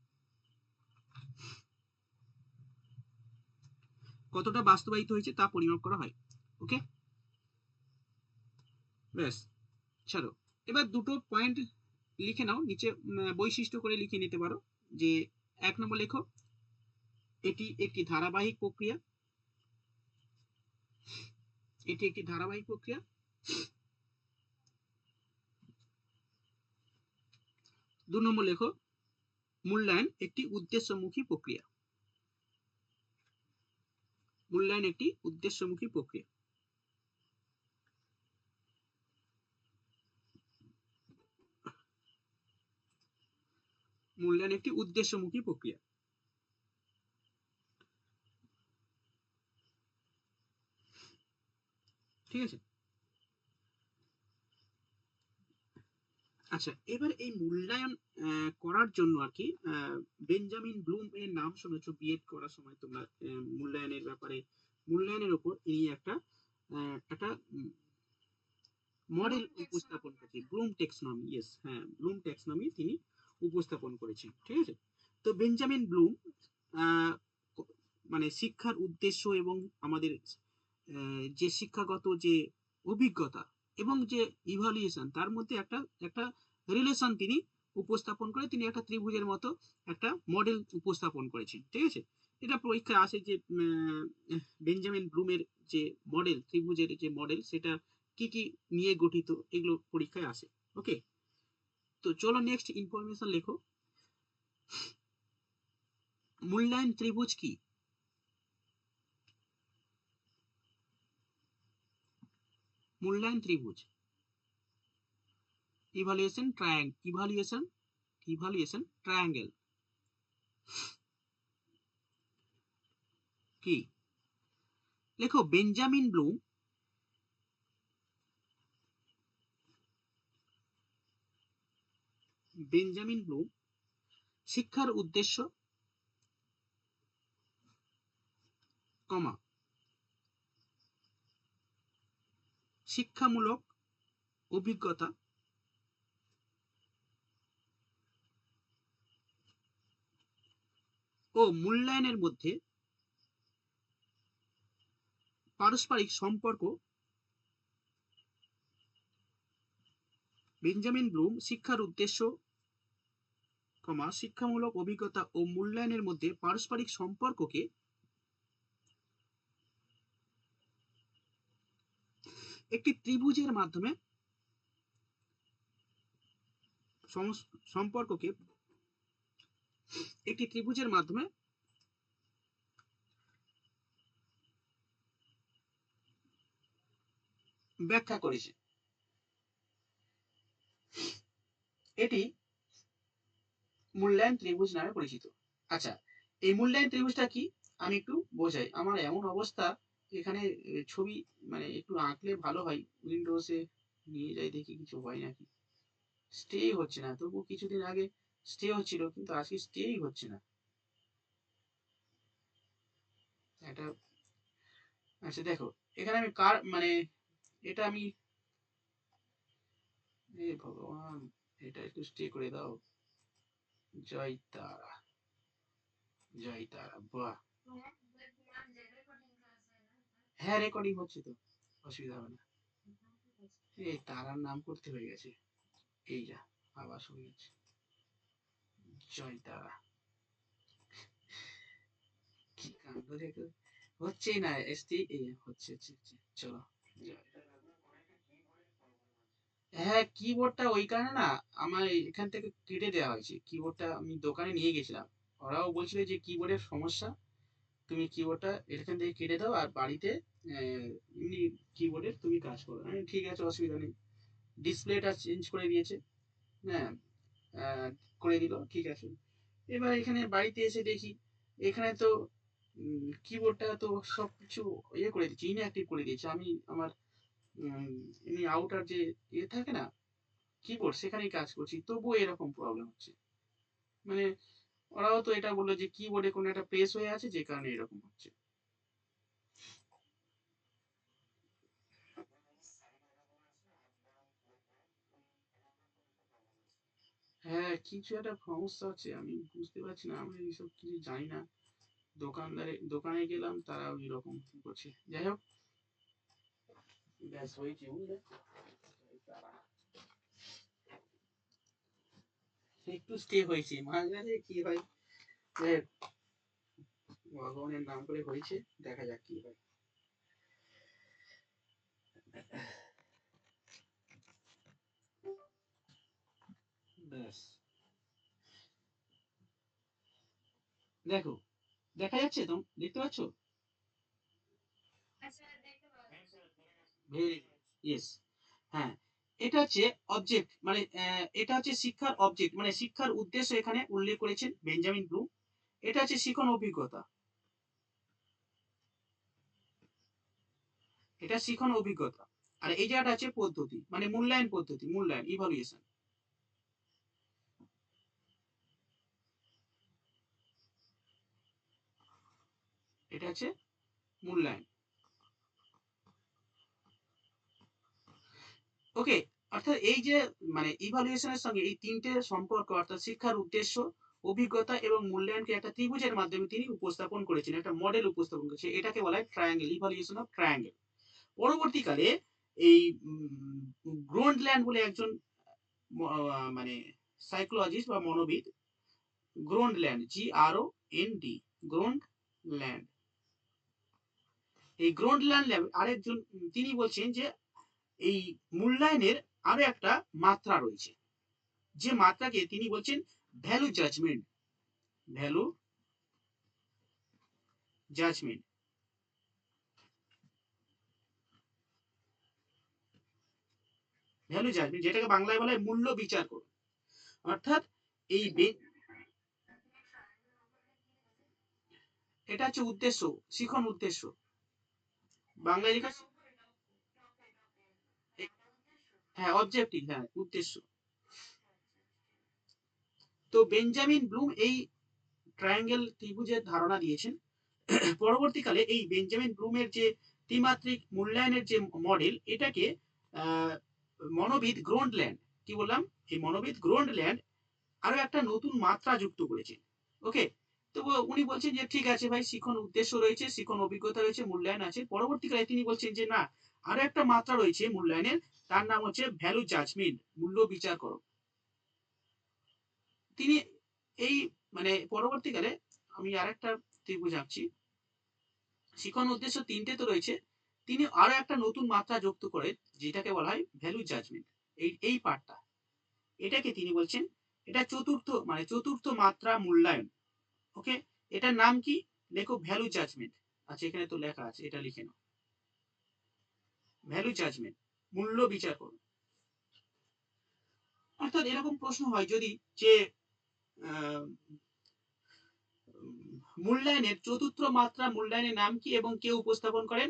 কতটা বাস্তবায়িত হয়েছে তা পরিমাপ করা হয়। ওকে, ব্যাস, ছাড়ো। এবার দুটো পয়েন্ট লিখে নাও নিচে, বৈশিষ্ট্য করে লিখে নিতে পারো। যে 1 নম্বর লেখো, এটি একটি ধারাবাহিক প্রক্রিয়া। 2 নম্বর লেখো, মূল্যায়ন একটি উদ্দেশ্যমুখী প্রক্রিয়া। ঠিক আছে। আচ্ছা, এবার এই মূল্যায়ন করার জন্য আর কি, বেঞ্জামিন ব্লুম এর নাম শুনেছো বিএড করার সময় তোমরা, মূল্যায়নের উপর ইনি একটা মডেল উপস্থাপন করেছেন, ব্লুম টেক্সনমি। ইয়েস, হ্যাঁ, ব্লুম টেক্সনমি তিনি উপস্থাপন করেছেন। ঠিক আছে। তো বেঞ্জামিন ব্লুম আহ, মানে শিক্ষার উদ্দেশ্য এবং আমাদের যে শিক্ষাগত যে অভিজ্ঞতা এবং যে ইভালুয়েশন, তার মধ্যে একটা একটা রিলেশন তিনি উপস্থাপন করে, তিনি একটা ত্রিভুজের মতো একটা মডেল উপস্থাপন করেছেন। ঠিক আছে। এটা পরীক্ষায় আসে যে বেঞ্জামিন ব্লুমের যে মডেল, ত্রিভুজের যে মডেল, সেটা কি কি নিয়ে গঠিত, এগুলো পরীক্ষায় আসে। ওকে, তো চলো নেক্সট ইনফরমেশন লেখো, মূল্যায়ন ত্রিভুজ কি? মূল্যায়ন ত্রিভুজ, ইভালুয়েশন ট্রায়াঙ্গেল কি? লেখো, বেঞ্জামিন ব্লুম শিক্ষার উদ্দেশ্য, কমা, শিক্ষামূলক অভিজ্ঞতা ও মূল্যায়নের মধ্যে পারস্পরিক সম্পর্ক। বেঞ্জামিন ব্লুম শিক্ষার উদ্দেশ্য, কমা, শিক্ষামূলক অভিজ্ঞতা ও মূল্যায়নের মধ্যে পারস্পরিক সম্পর্ককে একটি ত্রিভুজের মাধ্যমে সম্পর্ককে একটি ত্রিভুজের মাধ্যমে ব্যাখ্যা করেছে। এটি মূল্যায়ন ত্রিভুজ নামে পরিচিত। আচ্ছা, এই মূল্যায়ন ত্রিভুজটা কি আমি একটু বোঝাই। আমার এমন অবস্থা এখানে ছবি মানে একটু আঁকলে ভালো হয়। উইন্ডোজে নিয়ে যাই দেখি কিছু হয় নাকি। স্টে হচ্ছে না, তবু কিছুদিন আগে স্টে হচ্ছিল, কিন্তু আজকে স্টেই হচ্ছে না এটা। আচ্ছা দেখো, এখানে আমি কার মানে এটা আমি, এ ভগবান, এটা একটু স্টে করে দাও। জয় তারা, জয় তারা, বাহ। হ্যাঁ রেকর্ডিং হচ্ছে তো, অসুবিধা হবে না। এই তারার নাম করতে হয়ে গেছে, এই যা আবার শুরু হচ্ছে। জয় তারা, কি কাণ্ড দেখো, হচ্ছেই না এসটি হচ্ছে হচ্ছে হচ্ছে। চলো, হ্যাঁ কিবোর্ডটা ওই কারণে না, আমার এখান থেকে কেটে দেওয়া হয়েছে। কিবোর্ডটা আমি দোকানে নিয়ে গেছিলাম, ওরাও বলছিল যে কিবোর্ডের সমস্যা, তুমি কিবোর্ডটা এখান থেকে কেটে দাও আর বাড়িতে এমনি কিবোর্ডের তুমি কাজ করো। আমি ঠিক আছে, অসুবিধা নেই। ডিসপ্লেটা চেঞ্জ করে দিয়েছে, হ্যাঁ, আহ, করে দিল, ঠিক আছে। এবার এখানে বাড়িতে এসে দেখি এখানে তো কিবোর্ডটা তো সবকিছু ইয়ে করে দিচ্ছে, ইনঅ্যাক্টিভ করে দিয়েছে। আমি আমার এমনি আউটার যে ইয়ে থাকে না কিবোর্ড, সেখানেই কাজ করছি, তবুও এরকম প্রবলেম হচ্ছে। মানে ওরাও তো এটা বললো যে কিবোর্ডে কোনো একটা প্রেস হয়ে আছে, যে কারণে এরকম হচ্ছে। হ্যাঁ কিছু একটা সমস্যা হচ্ছে, আমি বুঝতে পারছি না, আমি এইসব কিছু জানি না। দোকানে গেলাম, তারা ওই রকম করছে। যাই হোক, ব্যাস হয়েছে বুঝলে। একটু স্টে হয়েছে, মাঝে মাঝে কি হয়, যে ভগবানের নাম করে হয়েছে, দেখা যাক কি হয়। ব্যাস, দেখো, দেখা যাচ্ছে তো, দেখতে পাচ্ছ? ভেরি ইয়েস, হ্যাঁ। এটা হচ্ছে অবজেক্ট, মানে এটা হচ্ছে শিক্ষার অবজেক্ট, মানে শিক্ষার উদ্দেশ্য এখানে উল্লেখ করেছেন বেঞ্জামিন ব্লুম। এটা হচ্ছে শিখন অভিজ্ঞতা, এটা শিখন অভিজ্ঞতা। আর এই জায়গাটা আছে পদ্ধতি, মানে মূল্যায়ন পদ্ধতি, মূল্যায়ন, ইভালুয়েশন। এটা হচ্ছে মূল্যায়ন। ওকে, অর্থাৎ এই যে মানে ইভালুয়েশনের সঙ্গে এই তিনটে সম্পর্ক, অর্থাৎ শিক্ষার উদ্দেশ্য, অভিজ্ঞতা এবং মূল্যায়নকে একটা ত্রিভুজের মাধ্যমে তিনি উপস্থাপন করেছেন, একটা মডেল উপস্থাপন করেছেন। এটাকে বলা হয় ট্রায়াঙ্গেল, ইভালুয়েশন অফ ট্রায়াঙ্গেল। পরবর্তীকালে এই গ্রোন্ডল্যান্ড বলে একজন মানে সাইকোলজিস্ট বা মনোবিদ, গ্রোন্ডল্যান্ড, GROND, গ্রোন্ডল্যান্ড, এই গ্রোন্ডল্যান্ড আরেকজন, তিনি বলছেন যে এই মূল্যায়নের আরো একটা মাত্রা রয়েছে, যে মাত্রাকে তিনি বলছেন value judgment, value judgment, value judgment, যেটাকে বাংলায় বলা হয় মূল্য বিচার করুন। অর্থাৎ এই এটা হচ্ছে উদ্দেশ্য, শিখন উদ্দেশ্য, বাংলায় লেখা হ্যাঁ অবজেক্টিভ, হ্যাঁ উদ্দেশ্য। তো বেঞ্জামিন ব্লুম এই ট্রায়াঙ্গেল ত্রিভুজের ধারণা দিয়েছেন। পরবর্তীকালে এই বেঞ্জামিন ব্লুমের যে ত্রিমাত্রিক মূল্যায়নের যে মডেল, এটাকে আহ, মনোবিদ গ্রোন্ডল্যান্ড, কি বললাম, এই মনোবিদ গ্রোন্ডল্যান্ড আরো একটা নতুন মাত্রা যুক্ত করেছেন। ওকে, তো উনি বলছেন যে ঠিক আছে ভাই, শিখন উদ্দেশ্য রয়েছে, শিখন অভিজ্ঞতা রয়েছে, মূল্যায়ন আছে। পরবর্তীকালে তিনি বলছেন যে না, আরো একটা মাত্রা রয়েছে মূল্যায়নের, তার নাম হচ্ছে ভ্যালু জাজমেন্ট, মূল্য বিচার করো। তিনি এই মানে পরবর্তীকালে, আমি আরেকটা ত্রিভুজ আঁকছি, শিখন উদ্দেশ্য তিনটে তো রয়েছে, তিনি আরো একটা নতুন মাত্রা যুক্ত করে, যেটাকে বলা হয় ভ্যালু জাজমেন্ট। এই এই পার্টটা, এটাকে তিনি বলছেন এটা চতুর্থ, মানে চতুর্থ মাত্রা মূল্যায়ন। ওকে, এটার নাম কি, লেখো ভ্যালু জাজমেন্ট। আচ্ছা এখানে তো লেখা আছে, এটা লিখে নাও, ভ্যালু জাজমেন্ট, মূল্য বিচার করুন। অর্থাৎ এরকম প্রশ্ন হয় যদি যে আহ, মূল্যায়নের চতুর্থ মাত্রা মূল্যায়নের নাম কি এবং কে উপস্থাপন করেন?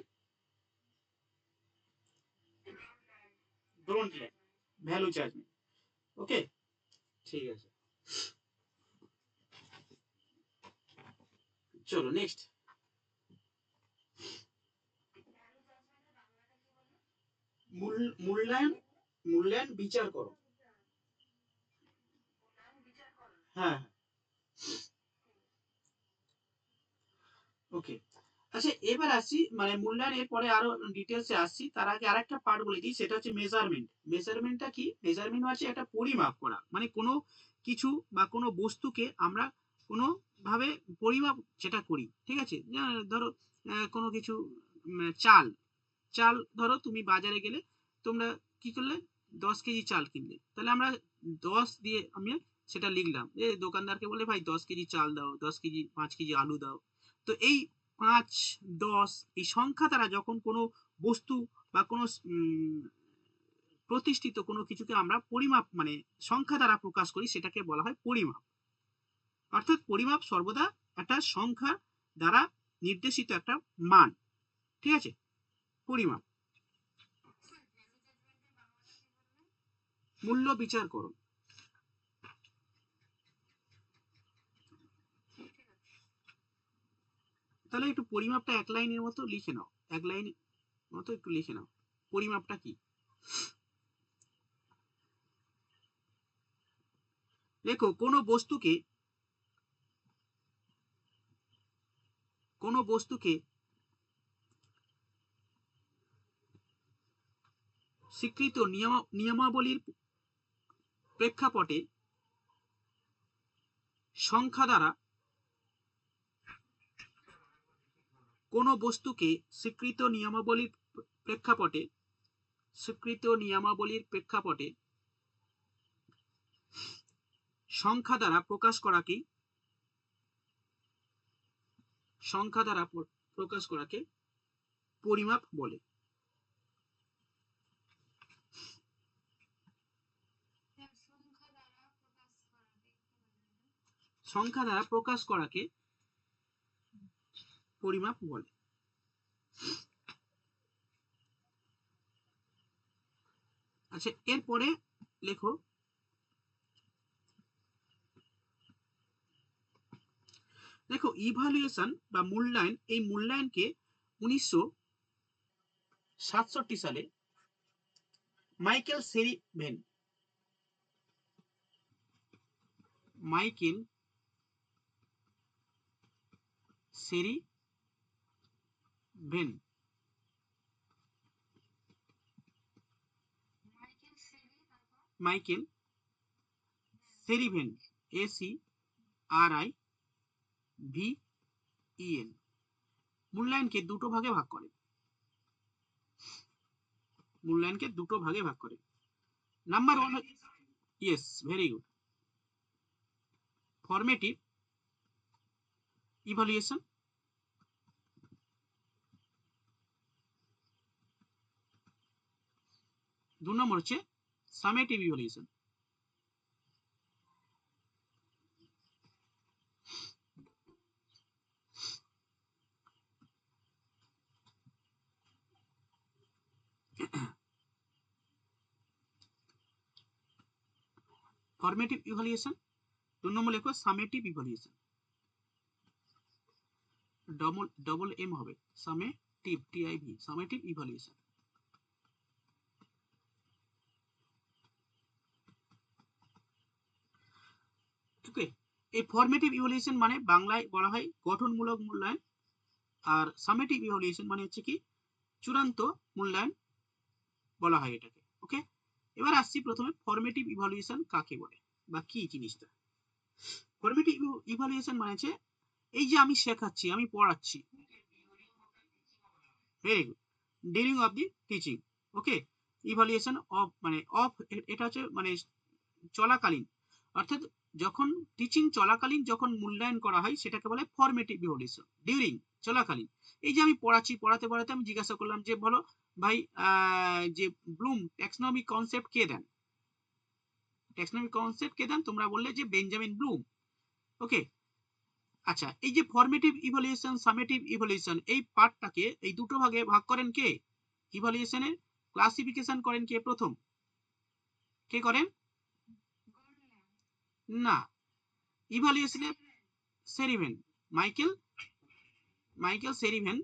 Don't land, value judgement. Okay, ঠিক আছে, চলো নেক্সট। মূল্যায়ন, মূল্যায়ন বিচার করো। হ্যাঁ, ওকে। আচ্ছা এবার আসছি মানে মূল্যায়নের পরে আরো ডিটেলসে আসছি, তার আগে আরেকটা পার্ট বলে দিই, সেটা হচ্ছে মেজারমেন্ট। মেজারমেন্টটা কি? মেজারমেন্ট হচ্ছে একটা পরিমাপ করা, মানে কোনো কিছু বা কোনো বস্তুকে আমরা কোনো ভাবে পরিমাপ যেটা করি, ঠিক আছে? ধরো কোনো কিছু চাল, চাল ধরো তুমি বাজারে গেলে, তোমরা কি করলে, 10 কেজি চাল কিনলে, তাহলে আমরা 10 দিয়ে আমি সেটা লিখলাম, দোকানদারকে বলে ভাই 10 কেজি চাল দাও, 10 কেজি 5 কেজি আলু দাও। তো এই 5, 10 এই সংখ্যা দ্বারা যখন কোনো বস্তু বা কোনো প্রতিষ্ঠিত কোনো কিছুকে আমরা পরিমাপ মানে সংখ্যা দ্বারা প্রকাশ করি, সেটাকে বলা হয় পরিমাপ। অর্থাৎ পরিমাপ সর্বদা একটা সংখ্যা দ্বারা নির্দেশিত একটা মান, ঠিক আছে? পরিমাপ। মূল্য বিচার করো। তাহলে একটু পরিমাপটা এক লাইনের মতো লিখে নাও, এক লাইন মতো একটু লিখে নাও, পরিমাপটা কি? দেখো কোনো বস্তুকে স্বীকৃত নিয়মাবলীর প্রেক্ষাপটে সংখ্যা দ্বারা, কোনো বস্তুকে স্বীকৃত নিয়মাবলীর প্রেক্ষাপটে, স্বীকৃত নিয়মাবলীর প্রেক্ষাপটে সংখ্যা দ্বারা প্রকাশ করাকেই, সংখ্যা দ্বারা প্রকাশ করাকে পরিমাপ বলে। সংখ্যা দ্বারা প্রকাশ করাকে পরিমাপ বলে। আচ্ছা এরপরে লেখো, দেখো ইভালুয়েশন বা মূল্যায়ন, এই মূল্যায়নকে 1967 সালে মাইকেল সেরিভেন, মাইকেল সেরিভেন, মাইকেল সেরিভেন, SERIVEN মূল্যায়নকে দুটো ভাগে ভাগ করে, মূল্যায়নকে দুটো ভাগে ভাগ করে। Number one, yes very good, formative evaluation, দু নম্বর হচ্ছে সামেটিভ ইভালুয়েশন। ফর্মেটিভ ইভালুয়েশন, 2 নম্বর লেখো সামেটিভ ইভালুয়েশন, ডবল এম হবে, সামেটিভ, TIV, সামেটিভ ইভালুয়েশন। ওকে, এই ফর্মেটিভ ইভালুয়েশন মানে বাংলায় বলা হয় গঠনমূলক মূল্যায়ন, আর সামেটিভ ইভালুয়েশন মানে হচ্ছে কি চূড়ান্ত মূল্যায়ন বলা হয় এটাকে। ওকে, এবার আসছি প্রথমে ফর্মেটিভ ইভালুয়েশন কাকে বলে বা কি জিনিসটা। ফর্মেটিভ ইভালুয়েশন মানে হচ্ছে এই যে আমি শেখাচ্ছি, আমি পড়াচ্ছি, very good, during of the teaching. Okay, evaluation of মানে অফ, এটা হচ্ছে মানে চলাকালীন, অর্থাৎ যখন টিচিং চলাকালীন যখন মূল্যায়ন করা হয় সেটাকে বলে ফর্মেটিভ ইভালুয়েশন। ডিউরিং চলাকালীন, এই যে আমি পড়াচ্ছি, পড়াতে পড়াতে আমি জিজ্ঞাসা করলাম যে বলো ভাই যে ব্লুম ট্যাক্সোনমি কনসেপ্ট কে দেন, ট্যাক্সোনমিক কনসেপ্ট কে দেন? তোমরা বললে যে বেঞ্জামিন ব্লুম। ওকে, আচ্ছা, এই যে ফরমেটিভ ইভালুয়েশন, সামেটিভ ইভালুয়েশন, এই পার্টটাকে এই দুটো ভাগে ভাগ করেন কে? ইভালুয়েশনের ক্লাসিফিকেশন করেন কে প্রথম? কে করেন? না, ইভালুয়েশনের সেরিভেন, মাইকেল মাইকেল সেরিভেন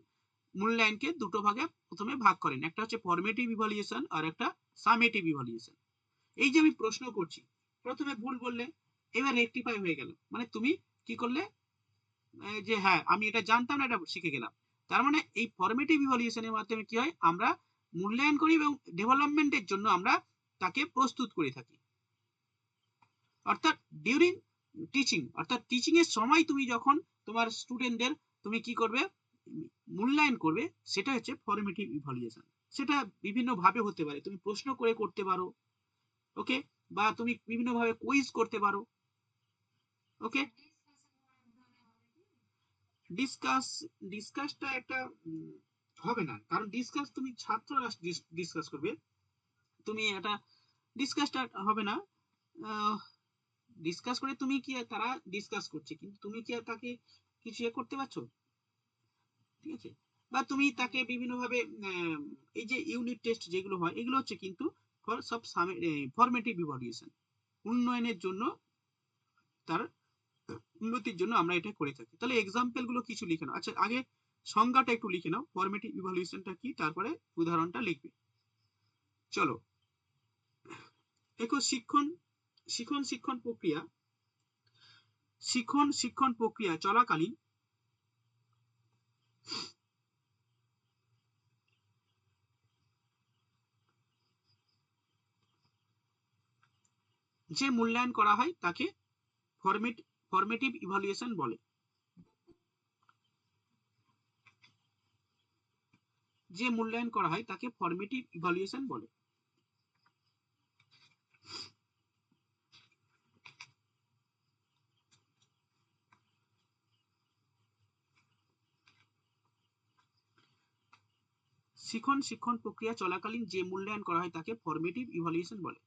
মূল্যায়নকে দুটো ভাগে প্রথমে ভাগ করেন, একটা হচ্ছে ফরমেটিভ ইভালুয়েশন আর একটা সামেটিভ ইভালুয়েশন। এই যে আমি প্রশ্ন করছি, প্রথমে ভুল বললে, এবার রেকটিফাই হয়ে গেল, মানে তুমি কি করলে, যে হ্যাঁ আমি এটা জানতাম না, এটা শিখে গেলাম। তার মানে এই ফরমেটিভ ইভালুয়েশনের মাধ্যমে কি হয়, আমরা মূল্যায়ন করি এবং ডেভেলপমেন্টের জন্য আমরা তাকে প্রস্তুত করে থাকি। অর্থাৎ ডিউরিং টিচিং, অর্থাৎ টিচিং এর সময় তুমি যখন তোমার স্টুডেন্টদের তুমি কি করবে, মূল্যায়ন করবে, সেটা হচ্ছে ফরমেটিভ ইভালুয়েশন। সেটা বিভিন্ন ভাবে হতে পারে, তুমি প্রশ্ন করে করতে পারো, ওকে, বা তুমি বিভিন্ন ভাবে কুইজ করতে পারো, ওকে। ডিসকাস, ডিসকাসটা একটা হবে না, কারণ ডিসকাস তুমি ছাত্ররা ডিসকাস করবে, তুমি এটা ডিসকাসটা হবে না। ডিসকাস করে তুমি কি তারা ডিসকাস করছে, কিন্তু তুমি কি আর তাকে কিছু করতে পারছো? ঠিক আছে, বা তুমি তাকে বিভিন্ন ভাবে এই যে ইউনিট টেস্ট যেগুলো হয়, এগুলো হচ্ছে কিন্তু সব ফরমেটিভ ইভালুয়েশন, উন্নয়নের জন্য, তার উন্নতির জন্য আমরা এটা করে থাকি। তাহলে এক্সাম্পল গুলো কিছু লিখে নাও। আচ্ছা, আগে সংজ্ঞাটা একটু লিখে নাও, ফরমেটিভ ইভালুয়েশনটা কি, তারপরে উদাহরণটা লিখবে। চলো, দেখো, শিক্ষণ শিক্ষণ শিক্ষণ প্রক্রিয়া, শিক্ষণ প্রক্রিয়া চলাকালীন যে মূল্যায়ন করা হয় তাকে ফরমেটিভ ইভালুয়েশন বলে। যে মূল্যায়ন করা হয় তাকে ফরমেটিভ ইভালুয়েশন বলে। শিক্ষণ প্রক্রিয়া চলাকালীন যে মূল্যায়ন করা হয় তাকে ফরমেটিভ ইভালুয়েশন বলে।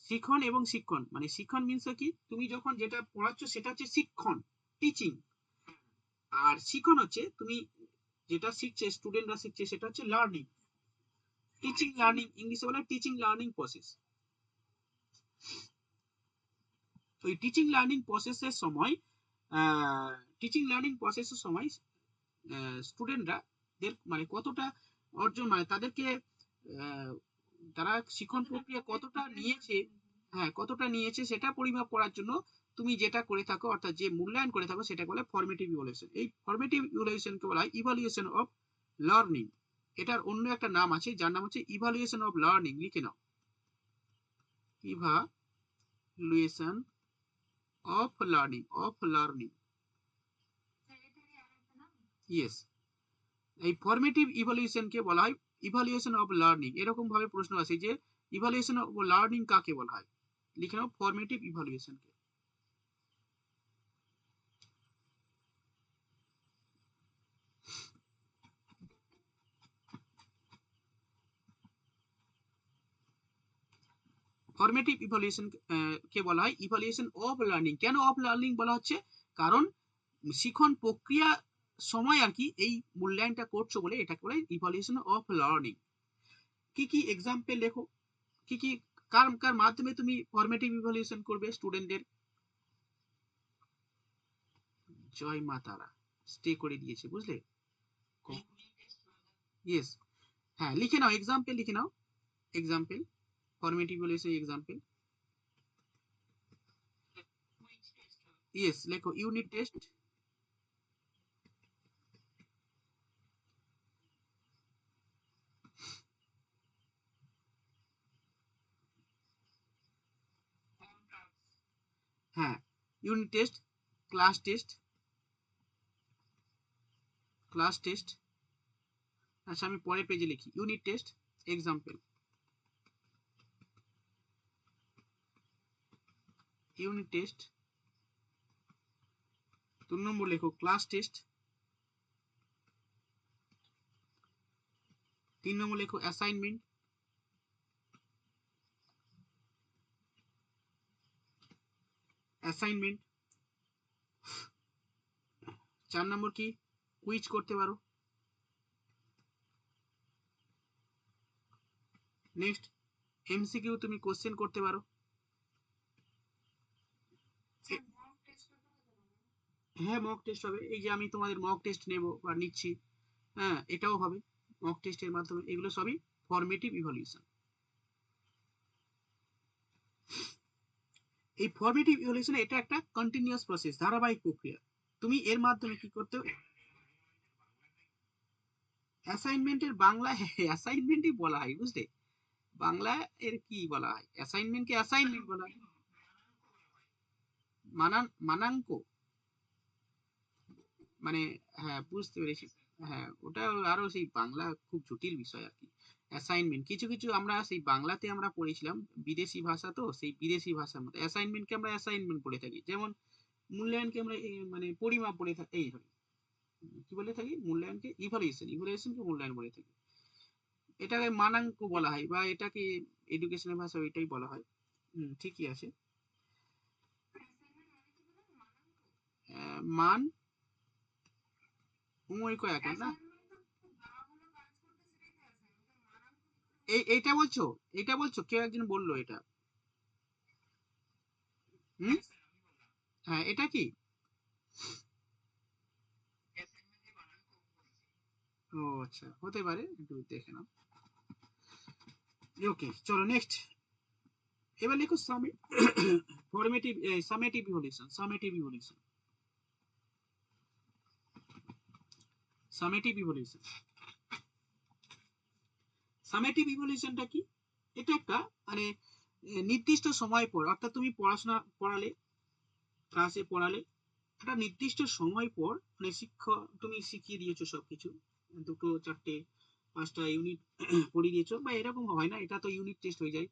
শিখন এবং শিক্ষণ, মানে শিক্ষণ মিন্স কি, তুমি যখন যেটা পড়াচ্ছ সেটা হচ্ছে শিক্ষণ, টিচিং। আর শিখন হচ্ছে তুমি যেটা শিখছে, স্টুডেন্টরা শিখছে, সেটা হচ্ছে লার্নিং। টিচিং লার্নিং, ইংলিশে বলে টিচিং লার্নিং প্রসেস। ওই টিচিং লার্নিং প্রসেসের সময়, টিচিং লার্নিং প্রসেসের সময় স্টুডেন্টরা মানে কতটা অর্জন, মানে তাদেরকে তারা শিক্ষণ প্রক্রিয়া কতটা নিয়েছে, হ্যাঁ কতটা নিয়েছে সেটা পরিমাপ করার জন্য তুমি যেটা করে থাকো, অর্থাৎ যে মূল্যায়ন করে থাকো, সেটা বলে ফরমেটিভ ইভালুয়েশন। এই ফরমেটিভ ইভালুয়েশনকে বলা হয় ইভালুয়েশন অফ লার্নিং। এটার অন্য একটা নাম আছে, যার নাম হচ্ছে ইভালুয়েশন অফ লার্নিং, লিখে নাও, ইভালুয়েশন অফ লার্নিং। ইয়েস, এই ফরমেটিভ ইভালুয়েশনকে বলা হয় ইভালুয়েশন অফ লার্নিং। এরকম ভাবে প্রশ্ন আসে যে ইভালুয়েশন অফ লার্নিং কাকে বলা হয়, লিখে নাও ফরমেটিভ ইভালুয়েশনকে। ফরমেটিভ ইভালুয়েশন কে বলা হয় ইভালুয়েশন অফ লার্নিং। কেন অফ লার্নিং বলা হচ্ছে? কারণ শিখন প্রক্রিয়া সময় আর কি এই মূল্যায়নটা করছো বলে এটাকে বলে ইভালুয়েশন অফ লার্নিং। কি কি এক্সাম্পল লেখো, কি কি, কার কার মাধ্যমে তুমি ফরমেটিভ ইভালুয়েশন করবে স্টুডেন্টদের? জয় মা তারা স্টে করে দিয়েছে, বুঝলে? ইয়েস, হ্যাঁ লিখে নাও, এক্সাম্পল লিখে নাও, example, formative evaluation example. Yes, লেখো ইউনিট টেস্ট, হ্যাঁ unit test, class test, class test. আচ্ছা, আমি পরের পেজে লিখি unit test example, unit test. 2 নম্বর লেখো ক্লাস টেস্ট। 3 নম্বর লেখো অ্যাসাইনমেন্ট। অ্যাসাইনমেন্ট। 4 নম্বর কি, কুইজ করতে পারো। নেক্সট, এমসিকিউ তুমি কোশ্চেন করতে পারো। হ্যাঁ, মক টেস্ট হবে, এই যে আমি তোমাদের মক টেস্ট নেব বা নিচ্ছি, হ্যাঁ এটাও হবে মক টেস্টের মাধ্যমে। এগুলো সবই ফর্মেটিভ ইভালুয়েশন। এই ফর্মেটিভ ইভালুয়েশন এটা একটা কন্টিনিউয়াস প্রসেস, ধারাবাহিক প্রক্রিয়া। তুমি এর মাধ্যমে কি করতে, অ্যাসাইনমেন্টের বাংলা অ্যাসাইনমেন্টই বলা হয়, বুঝলে? বাংলা এর কি বলা হয়, অ্যাসাইনমেন্টকে অ্যাসাইনমেন্ট বলা হয়। মানাঙ্ক, মানে হ্যাঁ বুঝতে পেরেছি। হ্যাঁ ওটা আরো সেই বাংলা খুব জটিল বিষয় আর কি। অ্যাসাইনমেন্ট কিছু কিছু আমরা সেই বাংলাতে আমরা পড়েছিলাম, বিদেশি ভাষা তো, সেই বিদেশি ভাষার মতো অ্যাসাইনমেন্টকে আমরা অ্যাসাইনমেন্ট বলে থাকি। যেমন মূল্যায়নকে আমরা মানে পরিমাপ বলে থাকি, এই sorry, কি বলে থাকি, মূল্যায়নকে ইভালুয়েশন, ইভালুয়েশনকে মূল্যায়ন বলে থাকি। এটাকে মানাঙ্ক বলা হয়, বা এটাকে এডুকেশনের ভাষা ওইটাই বলা হয়। ঠিকই আছে। মান উমৈক এখন না, এইটা বলছো, এটা বলছো, কেউ একজন বললো এটা। হুম, হ্যাঁ এটা কি, ও আচ্ছা হতে পারে, একটু দেখে নাও। ওকে চলো নেক্সট, এবার লিখো formative summative evaluation, summative evaluation, summative evaluation. Summative ইভলিউশনটা কি, এটা একটা মানে নির্দিষ্ট সময় পর, অর্থাৎ তুমি পড়াশোনা পড়ালে, ক্লাসে পড়ালে, একটা নির্দিষ্ট সময় পর, মানে শিক্ষক তুমি শিখিয়ে দিয়েছো সবকিছু, দুটো চারটে পাঁচটা ইউনিট পড়িয়ে দিয়েছো, বা এরকম হয় না, এটা তো ইউনিট টেস্ট হয়ে যায়,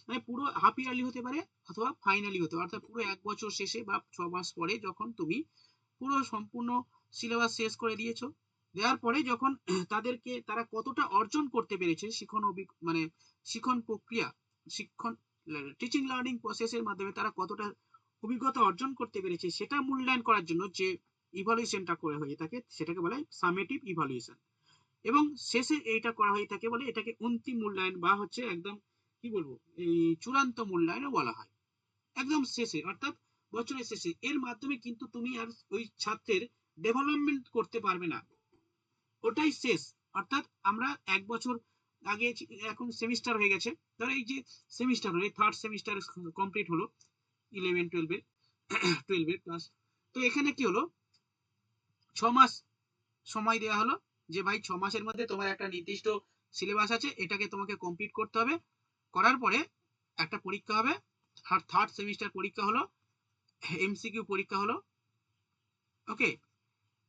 মানে পুরো হাফ ইয়ারলি হতে পারে অথবা ফাইনালি হতে পারে, অর্থাৎ পুরো এক বছর শেষে বা 6 মাস পরে যখন তুমি পুরো সম্পূর্ণ সিলেবাস শেষ করে দিয়েছো, দেওয়ার পরে যখন তাদেরকে তারা কতটা অর্জন করতে পেরেছে শিখন মানে শিখন প্রক্রিয়া, শিক্ষণ টিচিং লার্নিং প্রসেসের মাধ্যমে তারা কতটা অভিজ্ঞতা অর্জন করতে পেরেছে সেটা মূল্যায়ন করার জন্য যে ইভালুয়েশনটা করে হয়ে থাকে সেটাকে বলা হয় সামেটিভ ইভালুয়েশন। এবং শেষে এইটা করা হয়ে থাকে বলে এটাকে অন্তিম মূল্যায়ন বা হচ্ছে একদম কি বলবো, এই চূড়ান্ত মূল্যায়নও বলা হয়, একদম শেষে অর্থাৎ বছরের শেষে। এর মাধ্যমে কিন্তু তুমি আর ওই ছাত্রের ডেভেলপমেন্ট করতে পারবে না, ওটাই শেষ। অর্থাৎ আমরা এক বছর আগে এখন সেমিস্টার হয়ে গেছে, ধর এই যে সেমিস্টার হলো, থার্ড সেমিস্টার কমপ্লিট হলো 11 12-এর, 12-এর ক্লাস। তো এখানে কি হলো, 6 মাস সময় দেওয়া হলো, যে ভাই 6 মাসের মধ্যে তোমার একটা নির্দিষ্ট সিলেবাস আছে, এটাকে তোমাকে কমপ্লিট করতে হবে। করার পরে একটা পরীক্ষা হবে, আর থার্ড সেমিস্টার পরীক্ষা হলো, এমসিকিউ পরীক্ষা হলো। ওকে,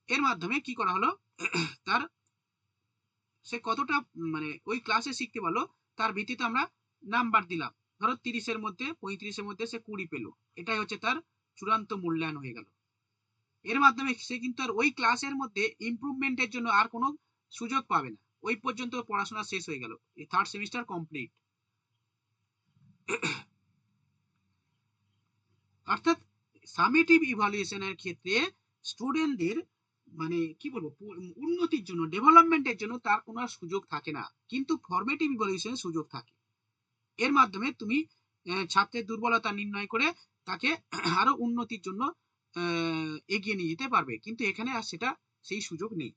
এর মাধ্যমে কি করা হলো, তার সে কতটা মানে ওই ক্লাসে শিখতে পারলো তার ভিত্তিতে আমরা নাম্বার দিলাম। ধরো 30-এর মধ্যে 35-এর মধ্যে সে 20 পেলো, এটাই হচ্ছে তার চূড়ান্ত মূল্যায়ন হয়ে গেল। এর মাধ্যমে সে কিন্তু আর ওই ক্লাসের মধ্যে ইমপ্রুভমেন্টের জন্য আর কোনো সুযোগ পাবে না, ওই পর্যন্ত পড়াশোনা শেষ হয়ে গেল, এই থার্ড সেমিস্টার কমপ্লিট। অর্থাৎ সামেটিভ ইভালুয়েশনের ক্ষেত্রে স্টুডেন্টদের মানে কি বলবো, উন্নতির জন্য, ডেভেলপমেন্টের জন্য তার কোনো সুযোগ থাকে না, কিন্তু ফরমেটিভ ইভালুয়েশনের সুযোগ থাকে। এর মাধ্যমে তুমি ছাত্রের দুর্বলতা নির্ণয় করে তাকে আরো উন্নতির জন্য এগিয়ে নিয়ে যেতে পারবে, কিন্তু এখানে আর সেটা সেই সুযোগ নেই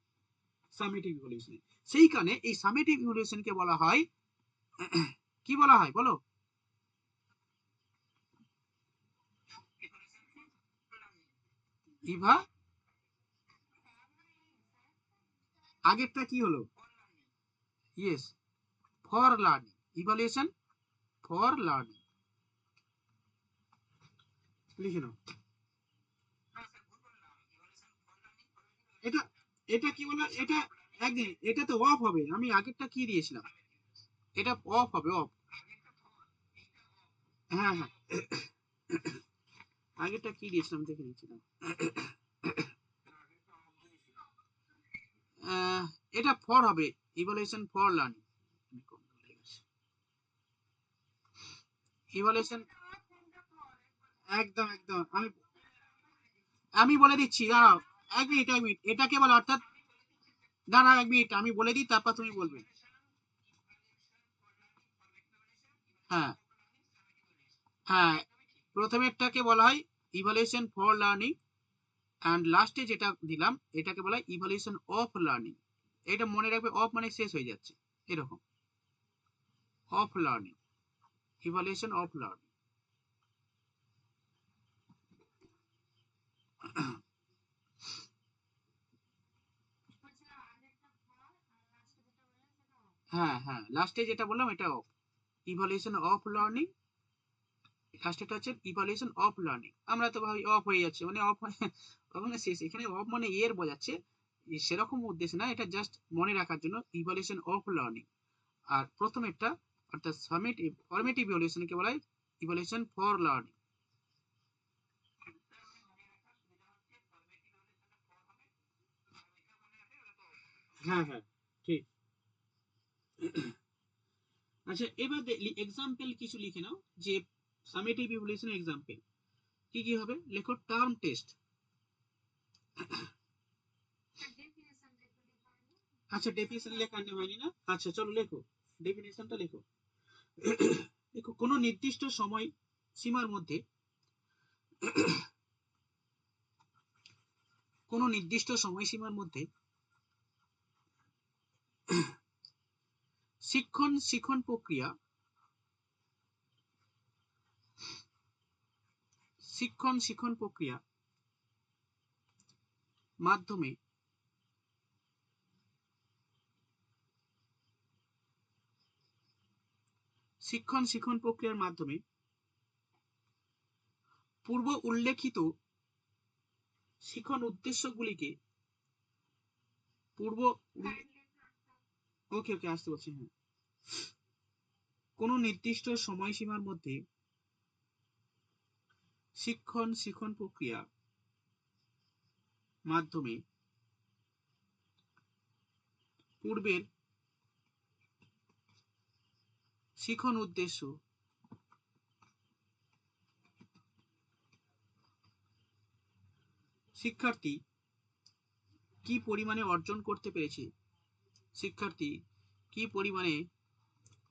সামেটিভ ইভালুয়েশনে। সেই কারণে এই সামেটিভ ইভালুয়েশনকে বলা হয় কি বলা হয় বলো, ইভা, আগেরটা কি হলো, yes, for learning, evaluation for learning, লিখে নাও। এটা এটা কি বলো, এটা একদিন এটা তো অফ হবে, আমি আগেরটা কি দিয়েছিলাম, এটা অফ হবে, অফ। হ্যাঁ হ্যাঁ, আগেরটা কি দিয়েছিলাম দেখে নিচ্ছিলাম। এটা ফর হবে, ইভালুয়েশন ফর লার্নিং, ইভালুয়েশন, একদম একদম আমি আমি বলে দিচ্ছি, দাঁড়াও। এক মিনিট, এক মিনিট, এটাকে বলে অর্থাৎ, দাঁড়াও এক মিনিট, আমি বলে দিই তারপর তুমি বলবে। হ্যাঁ, হ্যাঁ, প্রথমেরটাকে বলা হয় ইভালুয়েশন ফর লার্নিং, অ্যান্ড লাস্টে যেটা দিলাম এটাকে বলা হয় ইভালুয়েশন অফ লার্নিং। এটা মনে রাখবে, অফ মানে শেষ হয়ে যাচ্ছে, এরকম, of learning, evaluation of learning. হ্যাঁ, হ্যাঁ, লাস্টে যেটা বললাম এটা অফ, ইভালুয়েশন অফ লার্নিং। লাস্টেটা হচ্ছে ইভালুয়েশন অফ লার্নিং। আমরা তো ভাবি অফ হয়ে যাচ্ছে মানে অফ মানে শেষ, এখানে অফ মানে এর বোঝাচ্ছে, সেরকম উদ্দেশ্য না, এটা জাস্ট মনে রাখার জন্য, ইভালুয়েশন অফ লার্নিং। আর প্রথমেরটা অর্থাৎ সামেটিভ ফরমেটিভ ইভালুয়েশনকে বলা হয় ইভালুয়েশন ফর লার্নিং। হ্যাঁ, হ্যাঁ, ঠিক। আচ্ছা, এবার এক্সাম্পল কিছু লিখে নাও, যে সামেটিভ ইভালুয়েশন এক্সাম্পল কি কি হবে, লেখো টার্ম টেস্ট। আচ্ছা, ডেফিনেশন লেখা হয়নি না, আচ্ছা চলো লেখো, ডেফিনেশনটা লেখো। দেখো, কোনো নির্দিষ্ট সময় সীমার মধ্যে, কোনো নির্দিষ্ট সময়সীমার মধ্যে শিক্ষণ প্রক্রিয়া, শিক্ষণ প্রক্রিয়া মাধ্যমে শিক্ষণ প্রক্রিয়ার মাধ্যমে পূর্ব উল্লেখিত শিক্ষণ উদ্দেশ্যগুলিকে পূর্ব, ওকে ওকে, আসতে বলছি, হ্যাঁ, কোনো নির্দিষ্ট সময়সীমার মধ্যে শিক্ষণ প্রক্রিয়া মাধ্যমে পূর্বের শিক্ষণ উদ্দেশ্য শিক্ষার্থী কি পরিমাণে অর্জন করতে পেরেছে, শিক্ষার্থী কি পরিমাণে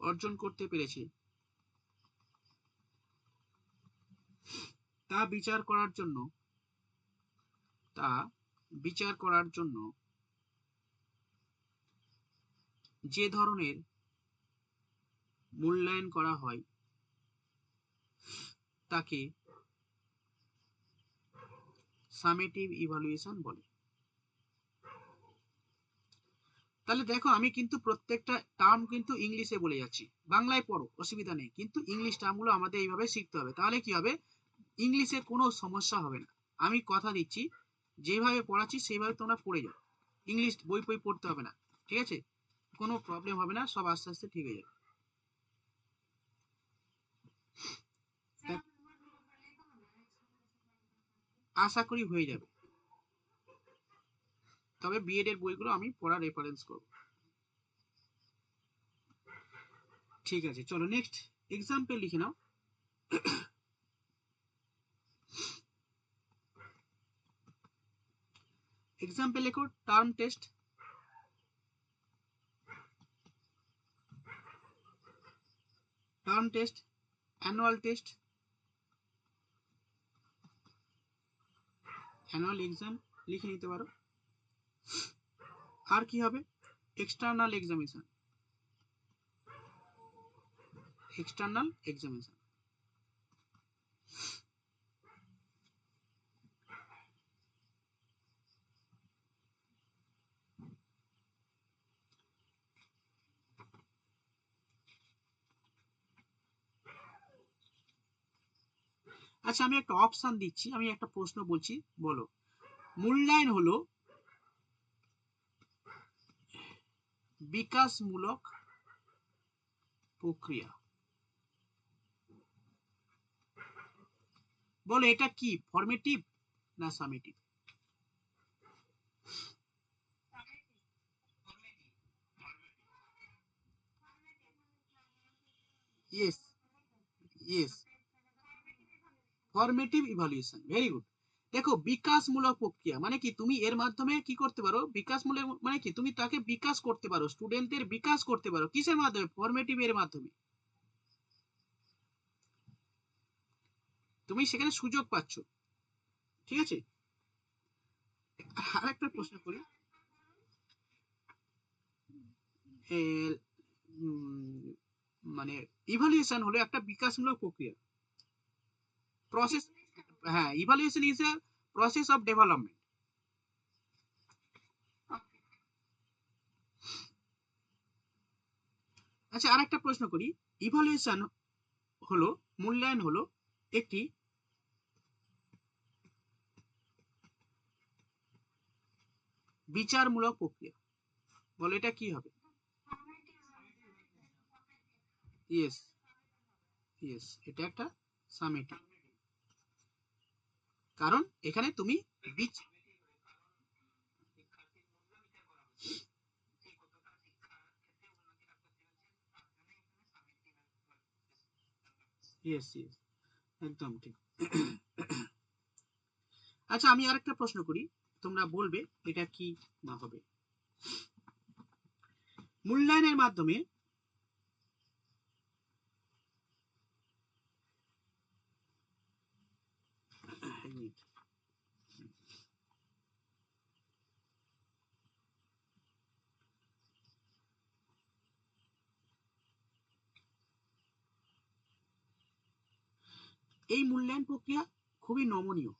অর্জন করতে পেরেছে তা বিচার করার জন্য, তা বিচার করার জন্য যে ধরনের মূল্যায়ন করা হয় তাকে সামেটিভ ইভালুয়েশন বলে। তাহলে দেখো, আমি কিন্তু প্রত্যেকটা টার্ম কিন্তু ইংলিশে বলে যাচ্ছি, বাংলায় পড়ো অসুবিধা নেই, কিন্তু ইংলিশ টার্মগুলো আমাদের এইভাবে শিখতে হবে, তাহলে কি হবে, ইংলিশে কোনো সমস্যা হবে না। আমি কথা দিচ্ছি, যেভাবে পড়াচ্ছি সেইভাবে তোমরা পড়ে যাও, ইংলিশ বই বই পড়তে হবে না, ঠিক আছে, কোনো প্রবলেম হবে না, সব আস্তে আস্তে ঠিক হয়ে যাবে। তা- আশা করি হয়ে যাবে, তবে বিএড এর বইগুলো আমি পড়া রেফারেন্স করব। ঠিক আছে, চলো নেক্সট এক্সাম্পল লিখে নাও। এক্সাম্পল লেখো term test, term test, annual test, annual exam লিখে নিতে পারো। আর কি হবে, এক্সটার্নাল এক্সামিনেশন, এক্সটার্নাল এক্সামিনেশন। আচ্ছা, আমি একটা অপশন দিচ্ছি, আমি একটা প্রশ্ন বলছি, বলো, মূল্যায়ন হলো বিকাশমূলক প্রক্রিয়া, বলো এটা কি, ফর্মেটিভ না summative? Yes, yes, formative evaluation, very good. দেখো বিকাশমূলক প্রক্রিয়া মানে কি, তুমি এর মাধ্যমে কি করতে পারো, বিকাশমূলক মানে কি তুমি তাকে বিকাশ করতে পারো, স্টুডেন্টদের বিকাশ করতে পারো কিসের মাধ্যমে, ফরমেটিভ এর মাধ্যমে। তুমি সেখানে সুযোগ পাচ্ছ, ঠিক আছে। আরেকটা প্রশ্ন করি, মানে ইভালুয়েশন হলো একটা বিকাশমূলক প্রক্রিয়া, প্রসেস। হ্যাঁ, evaluation is a process of development. আচ্ছা আরেকটা প্রশ্ন করি, ইভালুয়েশন হলো, মূল্যায়ন হলো একটি বিচারমূলক প্রক্রিয়া, বলো এটা কি হবে? ইয়েস, ইয়েস, এটা একটা সামেটিভ, কারণ এখানে তুমি ইয়েস, ইয়েস, একদম ঠিক। আচ্ছা আমি আরেকটা প্রশ্ন করি, তোমরা বলবে এটা কি না হবে। মূল্যায়নের মাধ্যমে এই মূল্যায়ন প্রক্রিয়া খুবই নমনীয়,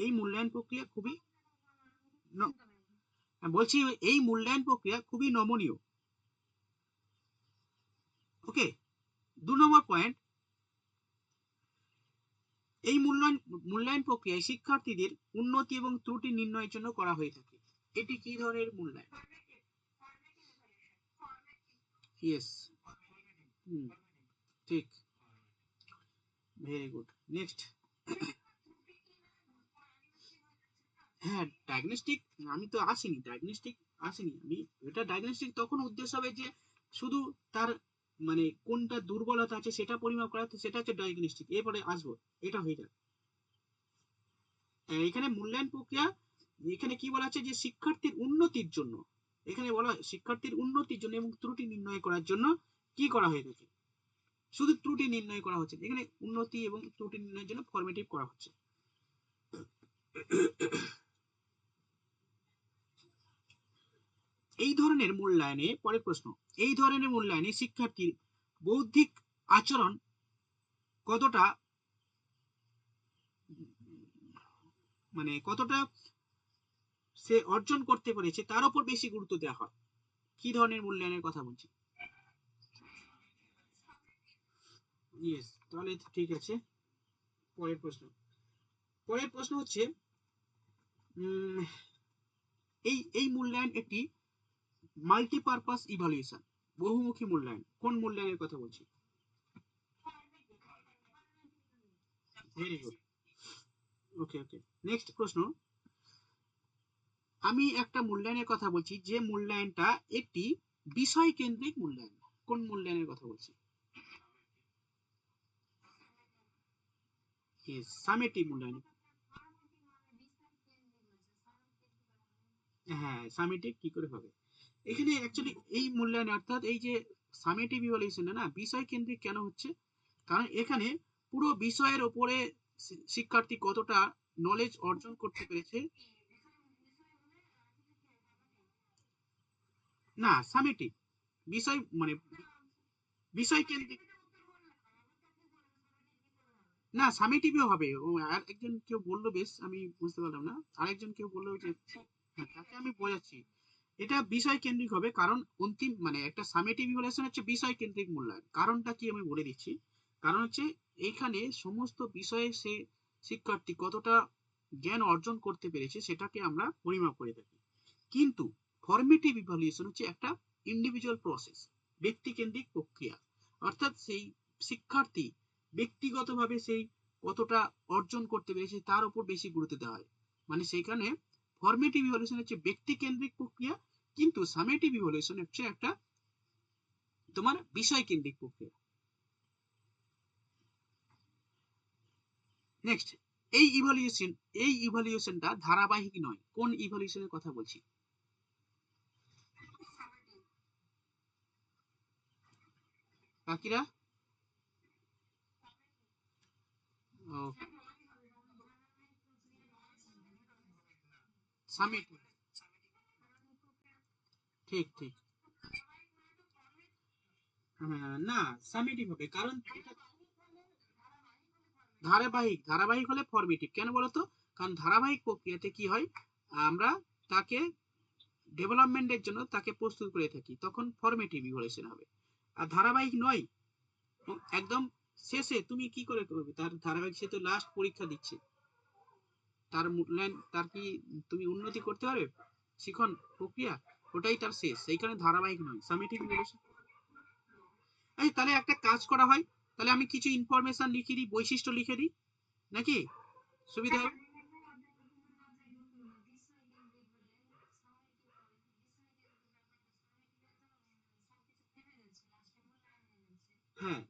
এই মূল্যায়ন প্রক্রিয়া খুবই বলছি এই মূল্যায়ন প্রক্রিয়া খুবই নমনীয়। ওকে, 2 নম্বর পয়েন্ট, এই মূল্যায়ন প্রক্রিয়ায় শিক্ষার্থীদের উন্নতি এবং ত্রুটি নির্ণয়ের জন্য করা হয়ে থাকে। এটি কি ধরনের মূল্যায়ন? ইয়েস, ঠিক, ভেরি গুড। নেক্সট, হ্যাঁ ডায়াগনস্টিক, আমি তো আসিনি ডায়াগনস্টিক, আসিনি আমি, এটা ডায়াগনস্টিক তখন উদ্দেশ্য হবে যে শুধু তার মানে কোনটা দুর্বলতা আছে সেটা পরিমাপ করা, তো সেটা হচ্ছে ডায়াগনস্টিক, এরপরে আসবো, এটা হয়ে যাবে। এখানে মূল্যায়ন প্রক্রিয়া, এখানে কি বলা আছে যে শিক্ষার্থীর উন্নতির জন্য, এখানে বলা হয় শিক্ষার্থীর উন্নতির জন্য এবং ত্রুটি নির্ণয় করার জন্য কি করা হয়ে থাকে, শুধু ত্রুটি নির্ণয় করা হচ্ছে, এখানে উন্নতি এবং ত্রুটি নির্ণয়ের জন্য ফর্মেটিভ করা হচ্ছে। এই ধরনের মূল্যায়নে, পরের প্রশ্ন, এই ধরনের মূল্যায়নে শিক্ষার্থীর বৌদ্ধিক আচরণ কতটা, মানে কতটা সে অর্জন করতে পেরেছে তার উপর বেশি গুরুত্ব দেওয়া হয়, কি ধরনের মূল্যায়নের কথা বলছি? ইয়েস, তাহলে ঠিক আছে। পরের প্রশ্ন, পরের প্রশ্ন হচ্ছে উম, এই এই মূল্যায়ন একটি মাল্টিপারপাস ইভালুয়েশন, বহুমুখী মূল্যায়ন, কোন মূল্যায়নের কথা বলছি? ভেরি গুড, ওকে ওকে। নেক্সট প্রশ্ন, আমি একটা মূল্যায়নের কথা বলছি যে মূল্যায়নটা একটি বিষয় কেন্দ্রিক মূল্যায়ন, কোন মূল্যায়নের কথা বলছি? সামেটিভ মূল্যায়ন, হ্যাঁ সামেটিভ কি করে হবে, এখানে অ্যাকচুয়ালি এই মূল্যায়ন অর্থাৎ এই যে সামেটিভ ইভালুয়েশন না বিষয় কেন্দ্রিক কেন হচ্ছে, কারণ এখানে পুরো বিষয়ের ওপরে শিক্ষার্থী কতটা নলেজ অর্জন করতে পেরেছে। না সামেটিভ, বিষয় মানে বিষয় কেন্দ্রিক, না সামেটিভও হবে, ও আর একজন কেউ বললো, বেশ আমি বুঝতে পারলাম না, আরেকজন কেউ বললো যে হ্যাঁ তাকে আমি বোঝাচ্ছি, এটা বিষয় কেন্দ্রিক হবে, কারণ অন্তিম মানে একটা সামেটিভ ইভালুয়েশন হচ্ছে বিষয় কেন্দ্রিক মূল্যায়ন, কারণটা কি আমি বলে দিচ্ছি, কারণ হচ্ছে এইখানে সমস্ত বিষয়ে সে শিক্ষার্থী কতটা জ্ঞান অর্জন করতে পেরেছে সেটাকে আমরা পরিমাপ করে থাকি, কিন্তু ফর্মেটিভ ইভালুয়েশন হচ্ছে একটা ইন্ডিভিজুয়াল প্রসেস, ব্যক্তি কেন্দ্রিক প্রক্রিয়া, অর্থাৎ সেই শিক্ষার্থী ব্যক্তিগতভাবে সেই কতটা অর্জন করতে পেরেছে তার উপর বেশি গুরুত্ব দেওয়া হয়, মানে সেখানে ফর্মেটিভ ইভালুয়েশন হচ্ছে ব্যক্তি কেন্দ্রিক প্রক্রিয়া, কিন্তু সামেটিভ ইভালুয়েশন হচ্ছে একটা তোমার বিষয় কেন্দ্রিক প্রক্রিয়া। নেক্সট, এই ইভলিউশনটা ধারাবাহিক নয়। কোন ইভলিউশনের কথা বলছি? বাকিরা? ও, সামিট। ঠিক ঠিক। না, সামেটিভ হবে, কারণ এটা ধারাবাহিক হলে ফরমেটিভ কেন বলতো? কারণ ধারাবাহিক প্রক্রিয়াতে কি হয়, আমরা তাকে ডেভেলপমেন্টের জন্য তাকে প্রস্তুত করে থাকি, তখন ফরমেটিভ ইভলিউশন হবে। আর ধারাবাহিক নয়, একদম শেষে তুমি কি করে করবে তার ধারাবাহিক? সে তো লাস্ট পরীক্ষা দিচ্ছে, তার মূল্যায়ন, তার কি তুমি উন্নতি করতে পারবে শিখন প্রক্রিয়া? ওটাই তার শেষ, সেই কারণে ধারাবাহিক নয়, সামেটিভ ইভলিউশন। এই তাহলে একটা কাজ করা হয়, তাহলে আমি কিছু ইনফরমেশন লিখে দিই, বৈশিষ্ট্য লিখে দিই, নাকি সুবিধা হবে? হ্যাঁ,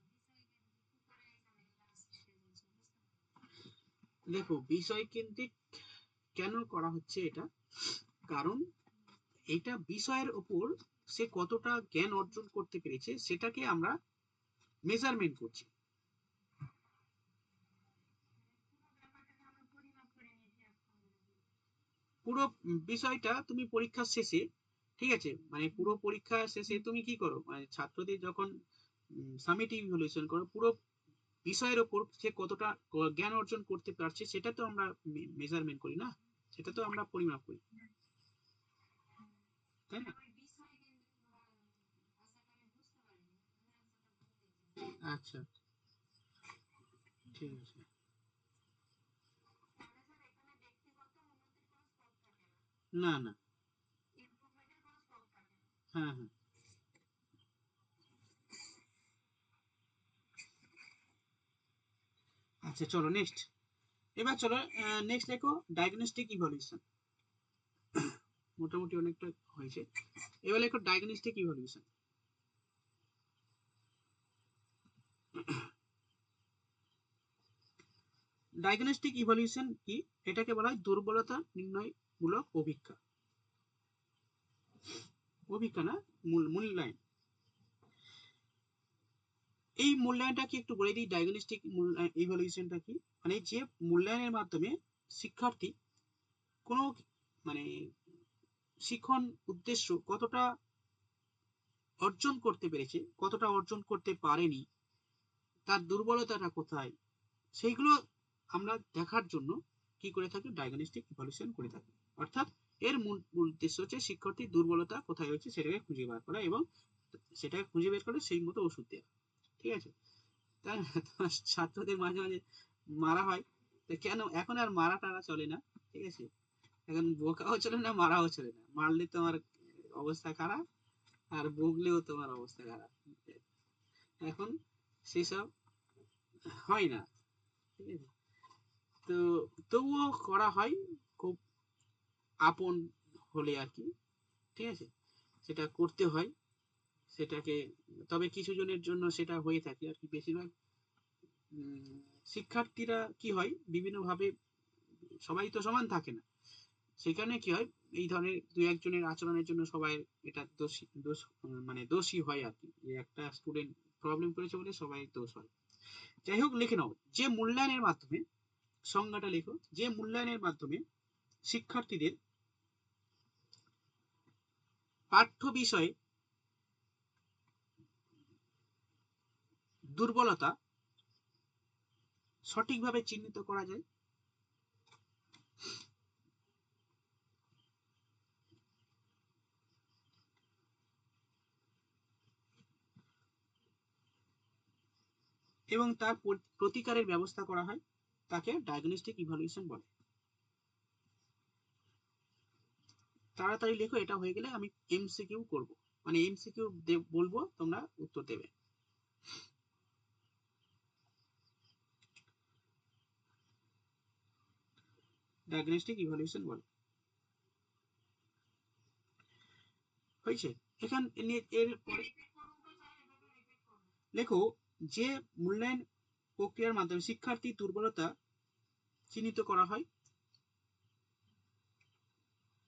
দেখো বিষয় কেন্দ্রিক কেন করা হচ্ছে এটা, কারণ এটা বিষয়ের উপর সে কতটা জ্ঞান অর্জন করতে পেরেছে সেটাকে আমরা মেজারমেন্ট করছি। পুরো বিষয়টা তুমি পরীক্ষার শেষে, ঠিক আছে, মানে পুরো পরীক্ষা শেষে তুমি কি করো, মানে ছাত্রদের যখন সামেটিভ ইভ্যালুয়েশন করো, পুরো বিষয়ের ওপর সে কতটা জ্ঞান অর্জন করতে পারছে সেটা তো আমরা মেজারমেন্ট করি না, সেটা তো আমরা পরিমাপ করি, তাই না? আচ্ছা, ঠিক আছে। না না। হ্যাঁ হ্যাঁ। আচ্ছা চলো নেক্সট, এবার চলো নেক্সট দেখো ডায়াগনস্টিক ইভ্যালুয়েশন। মোটামুটি অনেকটা হয়েছে, এবার দেখো ডায়াগনস্টিক ইভ্যালুয়েশন। ডায়াগনস্টিক ইভ্যালুয়েশন কি? এটাকে বলা হয় দুর্বলতা নির্ণয়মূলক অভিজ্ঞতা, অভিজ্ঞতা না, মূল্যায়ন। এই মূল্যায়নটা কি একটু বলে দিই, ডায়াগনস্টিক ইভ্যালুয়েশনটা কি? মানে যে মূল্যায়নের মাধ্যমে শিক্ষার্থী কোনো মানে শিখন উদ্দেশ্য কতটা অর্জন করতে পেরেছে, কতটা অর্জন করতে পারেনি, তার দুর্বলতাটা কোথায়, সেইগুলো আমরা দেখার জন্য কি করে থাকি, ডায়াগনস্টিক ইভ্যালুয়েশন করে থাকি। অর্থাৎ এর মূল উদ্দেশ্য হচ্ছে শিক্ষার্থীর দুর্বলতা কোথায় হচ্ছে সেটাকে খুঁজে বার করা, এবং সেটাকে খুঁজে বের করে সেই মতো ওষুধ দেওয়া, ঠিক আছে? তাই না? তোমার ছাত্রদের মাঝে মাঝে মারা হয়, তো কেন এখন আর মারা টারা চলে না, ঠিক আছে? এখন বোকাও চলে না, মারাও চলে না, মারলে তোমার অবস্থা খারাপ, আর বকলেও তোমার অবস্থা খারাপ, এখন সেসব হয় না, ঠিক আছে? তো তবুও করা হয় খুব আপন হলে আর কি, ঠিক আছে, সেটা করতে হয় সেটাকে। তবে কিছু জনের জন্য সেটা হয়ে থাকে আর কি, বেশিরভাগ উম, শিক্ষার্থীরা কি হয় বিভিন্ন ভাবে, সবাই তো সমান থাকে না, সেখানে কি হয়, এই ধরনের দুই একজনের আচরণের জন্য সবাই এটা মানে দোষী হয় আর কি, যে একটা স্টুডেন্ট প্রবলেম করেছে বলে সবাই দোষ হয়। যাই হোক, লিখে নাও, যে মূল্যায়নের মাধ্যমে, সংজ্ঞাটা লেখো, যে মূল্যায়নের মাধ্যমে শিক্ষার্থীদের পাঠ্য বিষয়ে দুর্বলতা সঠিকভাবে চিহ্নিত করা যায়, এবং তার প্রতিকারের ব্যবস্থা করা হয়, তাকে ডায়াগনস্টিক ইভালুয়েশন বলে। তাড়াতাড়ি লেখো, এটা হয়ে গেলে আমি এমসিকিউ করব, মানে এমসিকিউ বলবো, তোমরা উত্তর দেবে। ডায়াগনস্টিক ইভালুয়েশন বলে, হয়েছে? এখান এর পরে লেখো, যে মূল্যায়ন প্রক্রিয়ার মাধ্যমে শিক্ষার্থী দুর্বলতা চিহ্নিত করা হয়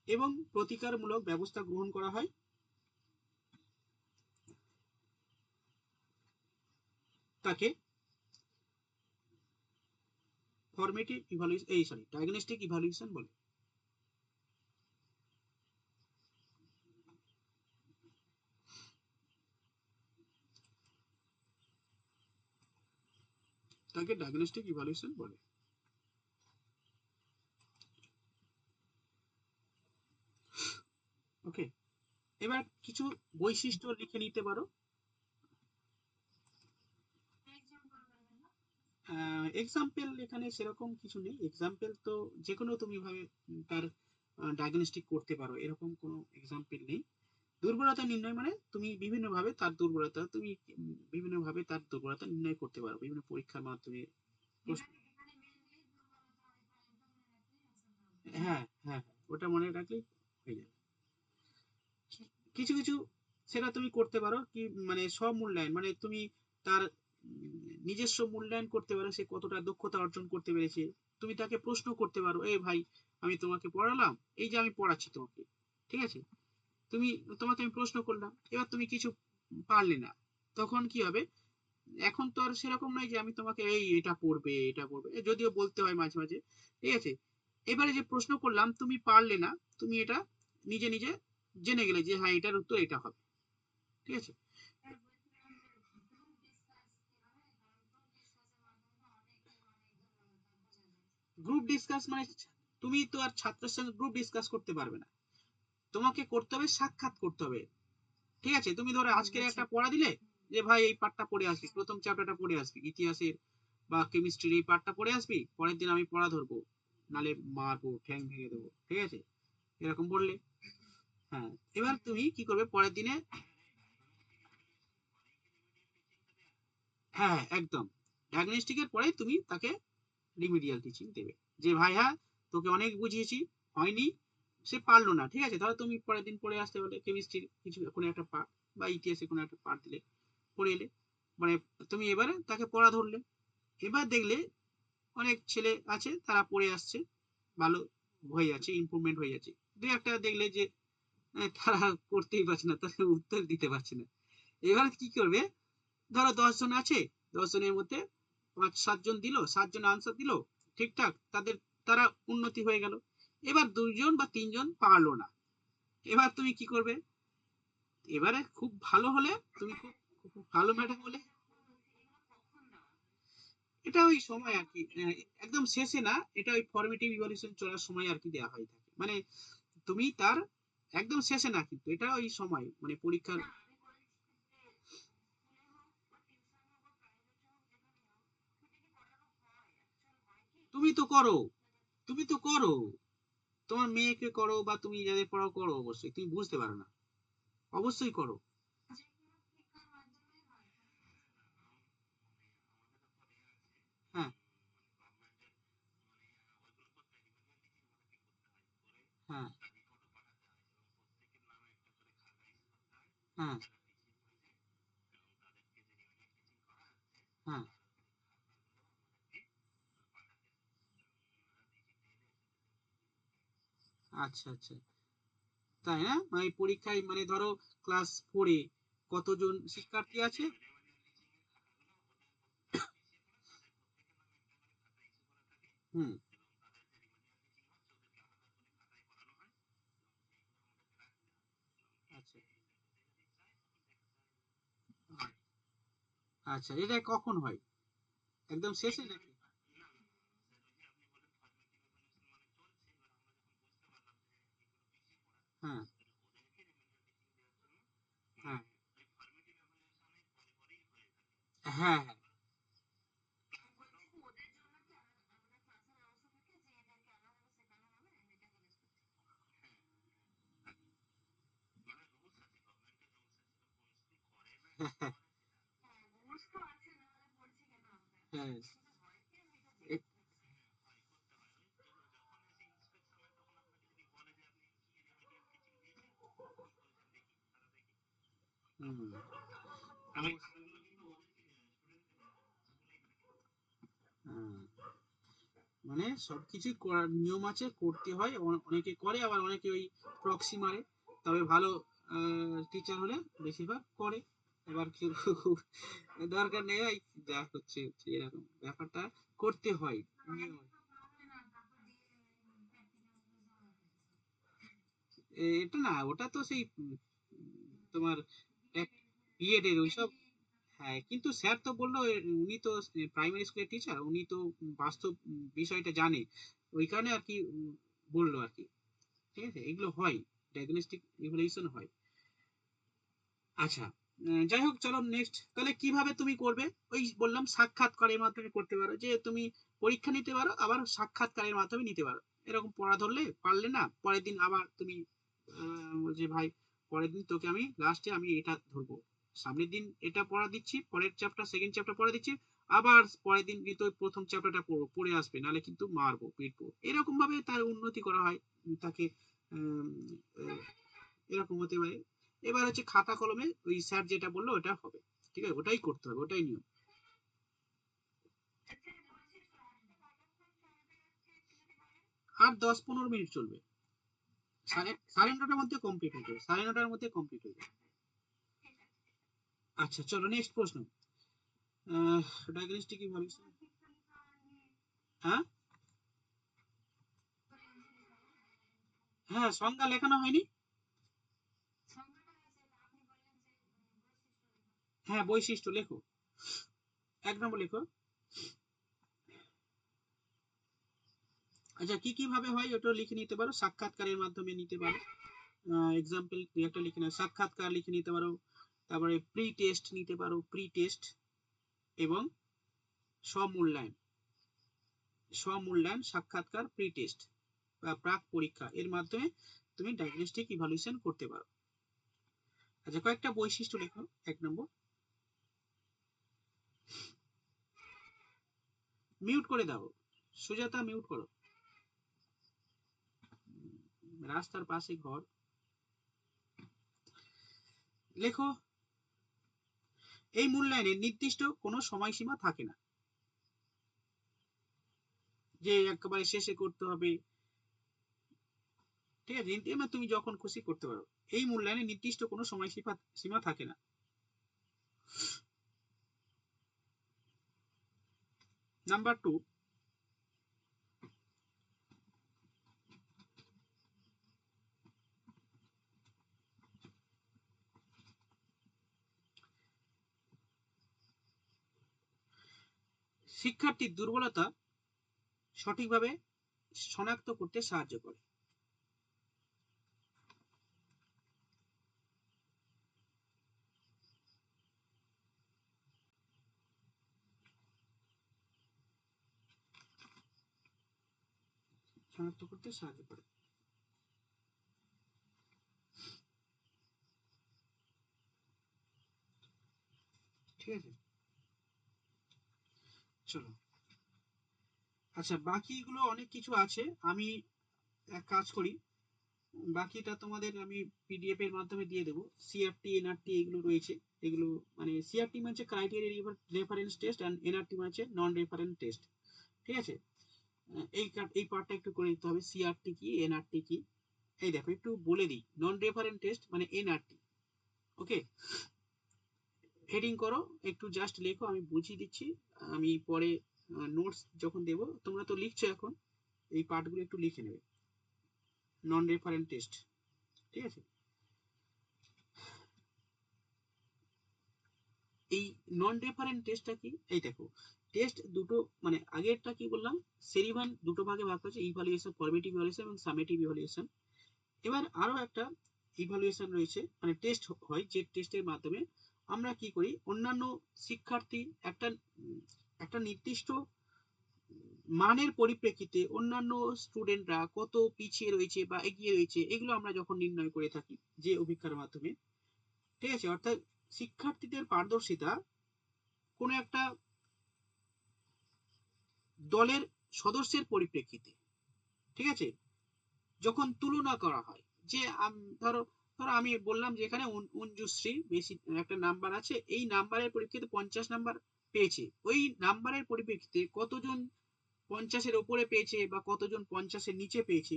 এবং প্রতিকারমূলক ব্যবস্থা গ্রহণ করা হয়। তাকে ফরমেটিভ ইভালুয়েশন ডায়াগনস্টিক ইভালুয়েশন বলে। তাকে ডায়াগনস্টিক ইভালুয়েশন বলে। ওকে, এবার কিছু বৈশিষ্ট্য লিখে নিতে পারো। এক্সাম্পল এখানে সেরকম কিছু নেই, এক্সাম্পল তো যে কোনো তুমি ভাবে তার ডায়াগনস্টিক করতে পারো, এরকম কোনো এক্সাম্পল নেই। দুর্বলতা নির্ণয় মানে তুমি বিভিন্নভাবে তার দুর্বলতা তুমি বিভিন্নভাবে তার দুর্বলতা নির্ণয় করতে পারো বিভিন্ন পরীক্ষার মাধ্যমে। হ্যাঁ, হ্যাঁ, ওটা মনে রাখলেই হয়ে যাবে। কিছু কিছু সেটা তুমি করতে পারো কি, মানে স্বমূল্যায়ন মানে তুমি তার নিজস্ব মূল্যায়ন করতে পারো, সে কতটা দক্ষতা অর্জন করতে পেরেছে। তুমি তাকে প্রশ্ন করতে পারো, এই ভাই আমি তোমাকে পড়ালাম, এই যে আমি পড়াচ্ছি তোমাকে, ঠিক আছে, তুমি তোমাকে আমি প্রশ্ন করলাম, এবার তুমি কিছু পারলে না, তখন কি হবে, এখন তো আর সেরকম নয় যে আমি তোমাকে এই এটা পড়বে এটা পড়বে, যদিও বলতে হয় মাঝে মাঝে, ঠিক আছে। এবারে যে প্রশ্ন করলাম তুমি পারলে না, তুমি এটা নিজে নিজে জেনে গেলে যে হ্যাঁ এটার উত্তর এটা হবে, ঠিক আছে। গ্রুপ ডিসকাস মানে তুমি তো আর ছাত্রের সঙ্গে গ্রুপ ডিসকাস করতে পারবে না, তোমাকে করতে হবে সাক্ষাৎ করতে হবে, ঠিক আছে। তুমি ধরো আজকের একটা পড়া দিলে যে ভাই এই পার্টটা পড়ে আসবি, প্রথম চ্যাপ্টারটা পড়ে আসবি ইতিহাসের বা কেমিস্ট্রির এই পার্টটা পড়ে আসবি, পরের দিন আমি পড়া ধরবো, নালে মারবো ঠ্যাং ভেঙে দেবো, ঠিক আছে, এরকম বললে। হ্যাঁ, এবার তুমি কি করবে পরের দিনে। হ্যাঁ, হ্যাঁ, একদম ডায়াগনস্টিকের পরেই তুমি তাকে রিমিডিয়াল টিচিং দেবে, যে ভাই হ্যাঁ তোকে অনেক বুঝিয়েছি, হয়নি, সে পারলো না, ঠিক আছে, তাহলে তুমি পরের দিন পড়ে আসতে বলে কেমিস্ট্রির কিছু কোনো একটা পার্ট বা ইতিহাসে কোনো একটা পার্ট দিলে, পড়ে এলে, মানে তুমি এবারে তাকে পড়া ধরলে। এবার দেখলে অনেক ছেলে আছে তারা পড়ে আসছে, ভালো হয়ে যাচ্ছে, ইমপ্রুভমেন্ট হয়ে যাচ্ছে। দু একটা দেখলে যে তারা করতেই পারছে না, তাদের উত্তর দিতে পারছে না। এবার কি করবে, ধরো 10 জন আছে, 10 জনের মধ্যে 5-7 জন দিল, 7 জন আনসার দিল ঠিকঠাক, তারা উন্নতি হয়ে গেল। এবার 2 জন বা 3 জন পারলো না, এবার তুমি কি করবে, এবারে খুব ভালো হলে তুমি খুব ভালো ম্যাডাম হলে, এটা ওই সময় আর কি, একদম শেষে না, এটা ওই ফর্মেটিভ ইভালুয়েশন চলার সময় আর কি দেওয়া হয়ে থাকে, মানে তুমি তার একদম শেষে না, কিন্তু এটা ওই সময় মানে পরীক্ষার। তুমি তো করো, তুমি তো করো, তোমার মেয়েকে করো বা তুমি যাদের পড়াও করো, অবশ্যই তুমি বুঝতে পারো না, অবশ্যই করো। হ্যাঁ, হ্যাঁ, হ্যাঁ, হ্যাঁ, আচ্ছা আচ্ছা, তাই না, মানে পরীক্ষায় মানে ধরো ক্লাস 4-এ কতজন শিক্ষার্থী আছে। হুম, আচ্ছা আচ্ছা, এটা কখন হয়, একদম শেষে নাকি? হ্যাঁ, হ্যাঁ, হ্যাঁ, হ্যাঁ, হ্যাঁ, হ্যাঁ, এ- হুম, হুম, মানে সবকিছু করার নিয়ম আছে, করতে হয়। অনেকে করে, আবার অনেকে ওই প্রক্সি মারে। তবে ভালো টিচার হলে বেশিরভাগ করে। এবার কেউ দরকার নেই ভাই, যা হচ্ছে হচ্ছে, এরকম ব্যাপারটা করতে হয়, নিয়ম। এটা না, ওটা তো সেই তোমার বিএড এর ওইসব। হ্যাঁ, কিন্তু স্যার তো বললো উনি তো প্রাইমারি স্কুলের টিচার, উনি তো বাস্তব বিষয়টা জানে, ওই কারণে আর কি বললো আর কি। ঠিক আছে, এগুলো হয়, ডায়াগনস্টিক ইভ্যালুয়েশন হয়। আচ্ছা, যাই হোক, চলো নেক্সট। তাহলে কিভাবে তুমি করবে? ওই বললাম সাক্ষাৎকারের মাধ্যমে করতে পারো, যে তুমি পরীক্ষা নিতে পারো, আবার সাক্ষাৎকারের মাধ্যমে নিতে পারো। এরকম পড়া ধরলে পারলে না, পরের দিন আবার তুমি বলছে ভাই পরের দিন তোকে আমি লাস্টে আমি এটা ধরবো, সামনের দিন এটা পড়া দিচ্ছি, পরের চ্যাপ্টার সেকেন্ড চ্যাপ্টার পড়া দিচ্ছি, আবার পরের দিন কিন্তু ওই প্রথম চ্যাপ্টারটা পড়ে আসবে, নাহলে কিন্তু মারবো পিটবো। এরকম ভাবে তার উন্নতি করা হয়, তাকে আহ, এরকম হতে পারে। এবার হচ্ছে খাতা কলমে ওই স্যার যেটা বললো ওটা হবে, ঠিক আছে, ওটাই করতে হবে, ওটাই নিয়ম। আর 10-15 মিনিট চলবে, সাড়ে সাড়ে নটার মধ্যে কমপ্লিট হয়ে যাবে, সাড়ে নটার মধ্যে কমপ্লিট হয়ে যাবে। আচ্ছা, চলো নেক্সট প্রশ্ন। Diagnostic evaluation. হ্যাঁ, হ্যাঁ, সংজ্ঞা লেখানো হয়নি। হ্যাঁ, বৈশিষ্ট্য লেখো, 1 নম্বর লেখো। আচ্ছা, কি কি ভাবে হয় ওটা লিখে নিতে পারো, সাক্ষাৎকারের মাধ্যমে নিতে পারো। এক্সাম্পল একটা লিখে নাও, সাক্ষাৎকার লিখে নিতে পারো। তারপরে প্রি টেস্ট নিতে পারো, প্রি টেস্ট এবং স্বমূল্যায়ন। স্বমূল্যায়ন, সাক্ষাৎকার, প্রি টেস্ট বা প্রাক পরীক্ষা, এর মাধ্যমে তুমি ডায়াগনস্টিক ইভালুয়েশন করতে পারো। আচ্ছা, কয়েকটা বৈশিষ্ট্য লেখো। 1 নম্বর, মিউট করে দাও, সুজাতা মিউট করো। রাস্তার পাশে ঘর। লেখো, এই মূল্যায়নের নির্দিষ্ট কোনো সময়সীমা থাকে না, যে একেবারে শেষে করতে হবে। ঠিক আছে, এবার তুমি যখন খুশি করতে পারো। এই মূল্যায়নে নির্দিষ্ট কোনো সময়সীমা সীমা থাকে না। নাম্বার 2, শিক্ষার্থীর দুর্বলতা সঠিকভাবে শনাক্ত করতে সাহায্য করে। শনাক্ত করতে সাহায্য করে। ঠিক আছে, চলো। আচ্ছা, বাকিগুলো অনেক কিছু আছে, আমি এক কাজ করি, বাকিটা তোমাদের আমি পিডিএফ এর মাধ্যমে দিয়ে দেবো। সিআরটি, এনআরটি এগুলো রয়েছে, এগুলো মানে সিআরটি মানে criteria reference test, and nRT মানে নন রেফারেন্স টেস্ট। ঠিক আছে, এই পার্টটা একটু করে দিতে হবে, সিআরটি কি, এনআরটি কি। এই দেখো, একটু বলে দিই, নন রেফারেন্স টেস্ট মানে এনআরটি। ওকে, হেডিং করো, একটু জাস্ট লেখো, আমি বুঝিয়ে দিচ্ছি। আমি পরে নোটস যখন দেবো, তোমরা তো লিখছো এখন, এই পার্টগুলো একটু লিখে নেবে। নন রেফারেন্স টেস্ট, ঠিক আছে। এই নন রেফারেন্স টেস্টটা কি? এই দেখো, টেস্ট দুটো, মানে আগেরটা কি বললাম, সেরিভান দুটো ভাগে ভাগ হচ্ছে, ইভালুয়েশন, ফরমেটিভ ইভালুয়েশন এবং সামেটিভ ইভালুয়েশন। এবার আরো একটা ইভালুয়েশন রয়েছে, মানে টেস্ট হয়, যে টেস্টের মাধ্যমে আমরা কি করি, অন্যান্য শিক্ষার্থী একটা একটা নির্দিষ্ট মানের পরিপ্রেক্ষিতে অন্যান্য স্টুডেন্টরা কত পিছিয়ে রয়েছে বা এগিয়ে রয়েছে, এগুলো আমরা যখন নির্ণয় করে থাকি যে অভিজ্ঞতার মাধ্যমে। ঠিক আছে, অর্থাৎ শিক্ষার্থীদের পারদর্শিতা কোনো একটা দলের সদস্যের পরিপ্রেক্ষিতে, ঠিক আছে, যখন তুলনা করা হয়, যে ধরো ধরো আমি বললাম যে এখানে অঞ্জুশ্রী বেশি একটা নাম্বার আছে, এই নাম্বারের পরিপ্রেক্ষিতে 50 নাম্বার পেয়েছে, ওই নাম্বারের পরিপ্রেক্ষিতে কতজন 50-এর ওপরে পেয়েছে বা কতজন 50-এর নিচে পেয়েছে,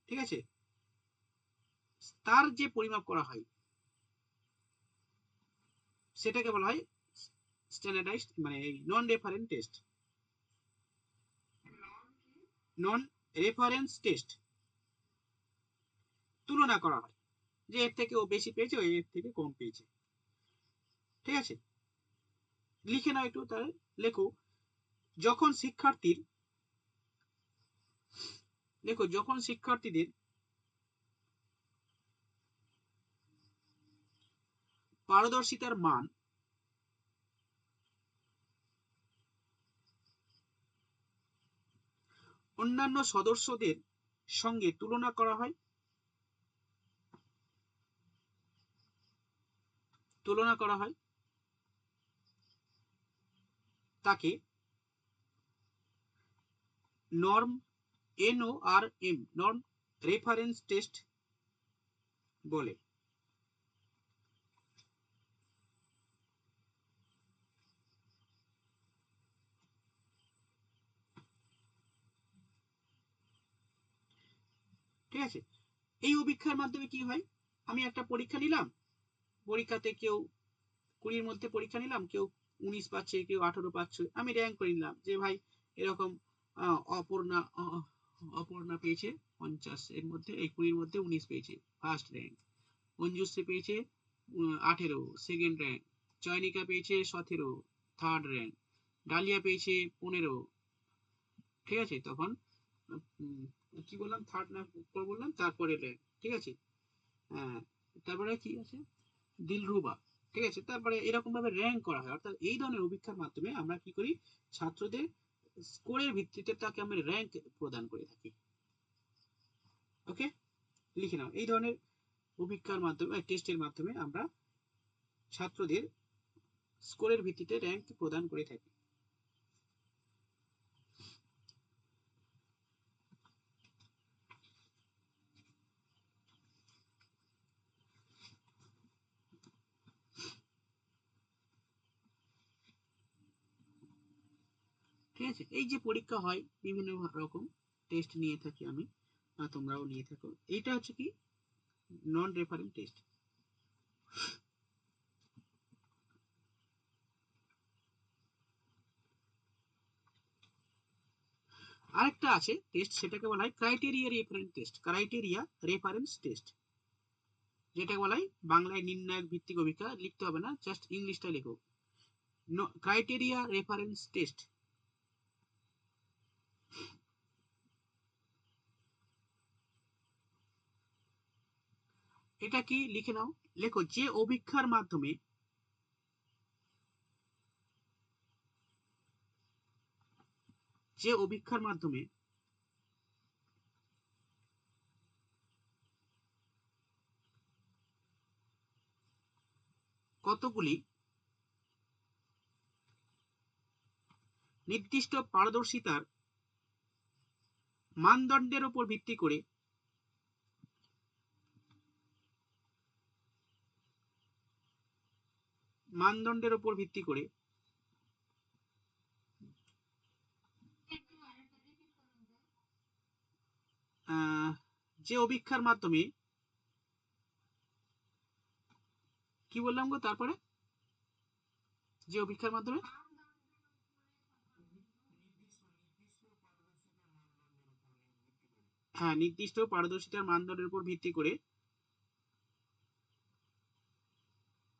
ঠিক আছে, তার যে পরিমাপ করা হয় সেটাকে বলা হয় স্ট্যান্ডার্ডাইজড, মানে non reference test. Non reference test তুলনা করা হয় যে এর থেকে ও বেশি পেয়েছে, ও এর থেকে কম পেয়েছে, ঠিক আছে। লিখে নাও একটু, তাহলে লেখো, যখন শিক্ষার্থীর যখন শিক্ষার্থীদের পারদর্শিতার মান অন্যান্য সদস্যদের সঙ্গে তুলনা করা হয়, তাকে norm NORM norm reference test বলে। ঠিক আছে, এই অভিক্ষার মাধ্যমে কি হয়, আমি একটা পরীক্ষা নিলাম, পরীক্ষাতে কেউ 20-র মধ্যে পরীক্ষা নিলাম, কেউ 19 পাচ্ছে, কেউ 18 পাচ্ছে, আমি র্যাঙ্ক করে নিলাম যে ভাই এরকম অপর্ণা অপর্ণা পেয়েছে 50 এর মধ্যে, এই 20-র মধ্যে 19 পেয়েছে, ফার্স্ট র্যাঙ্ক। মঞ্জুশ্রী পেয়েছে 18, সেকেন্ড র্যাঙ্ক। চয়নিকা পেয়েছে 17, থার্ড র্যাঙ্ক। ডালিয়া পেয়েছে 15, ঠিক আছে, তখন কি বললাম, থার্ড না বললাম, তারপরে র্যাঙ্ক, ঠিক আছে। হ্যাঁ, তারপরে কি আছে, দিলরুবা, ঠিক আছে। তারপরে এরকম ভাবে র্যাঙ্ক করা হয়, অর্থাৎ এই ধরনের অভিক্ষার মাধ্যমে আমরা কি করি, ছাত্রদের স্কোরের ভিত্তিতে তাকে আমরা র্যাঙ্ক প্রদান করে থাকি। ওকে, লিখে নাও, এই ধরনের অভিক্ষার মাধ্যমে, টেস্টের মাধ্যমে আমরা ছাত্রদের স্কোরের ভিত্তিতে র্যাঙ্ক প্রদান করে থাকি। ঠিক আছে, এই যে পরীক্ষা হয় বিভিন্ন রকম টেস্ট নিয়ে থাকি আমি, তোমরাও নিয়ে থাকো, এইটা হচ্ছে কি নন রেফারেন্স টেস্ট। আরেকটা আছে টেস্ট, সেটাকে বলা হয় criteria reference test. Criteria reference test যেটাকে বলা হয় বাংলায় নির্ণায়ক ভিত্তিক অভিক্ষা, লিখতে হবে না, জাস্ট ইংলিশটা লেখো, ক্রাইটেরিয়া রেফারেন্স টেস্ট। এটা কি লিখে নাও, লেখো, যে অভিক্ষার মাধ্যমে কতগুলি নির্দিষ্ট পারদর্শিতার মানদণ্ডের উপর ভিত্তি করে যে অভিক্ষার মাধ্যমে কি বললাম গো, তারপরে যে অভিক্ষার মাধ্যমে হ্যাঁ, নির্দিষ্ট পারদর্শিতার মানদণ্ডের উপর ভিত্তি করে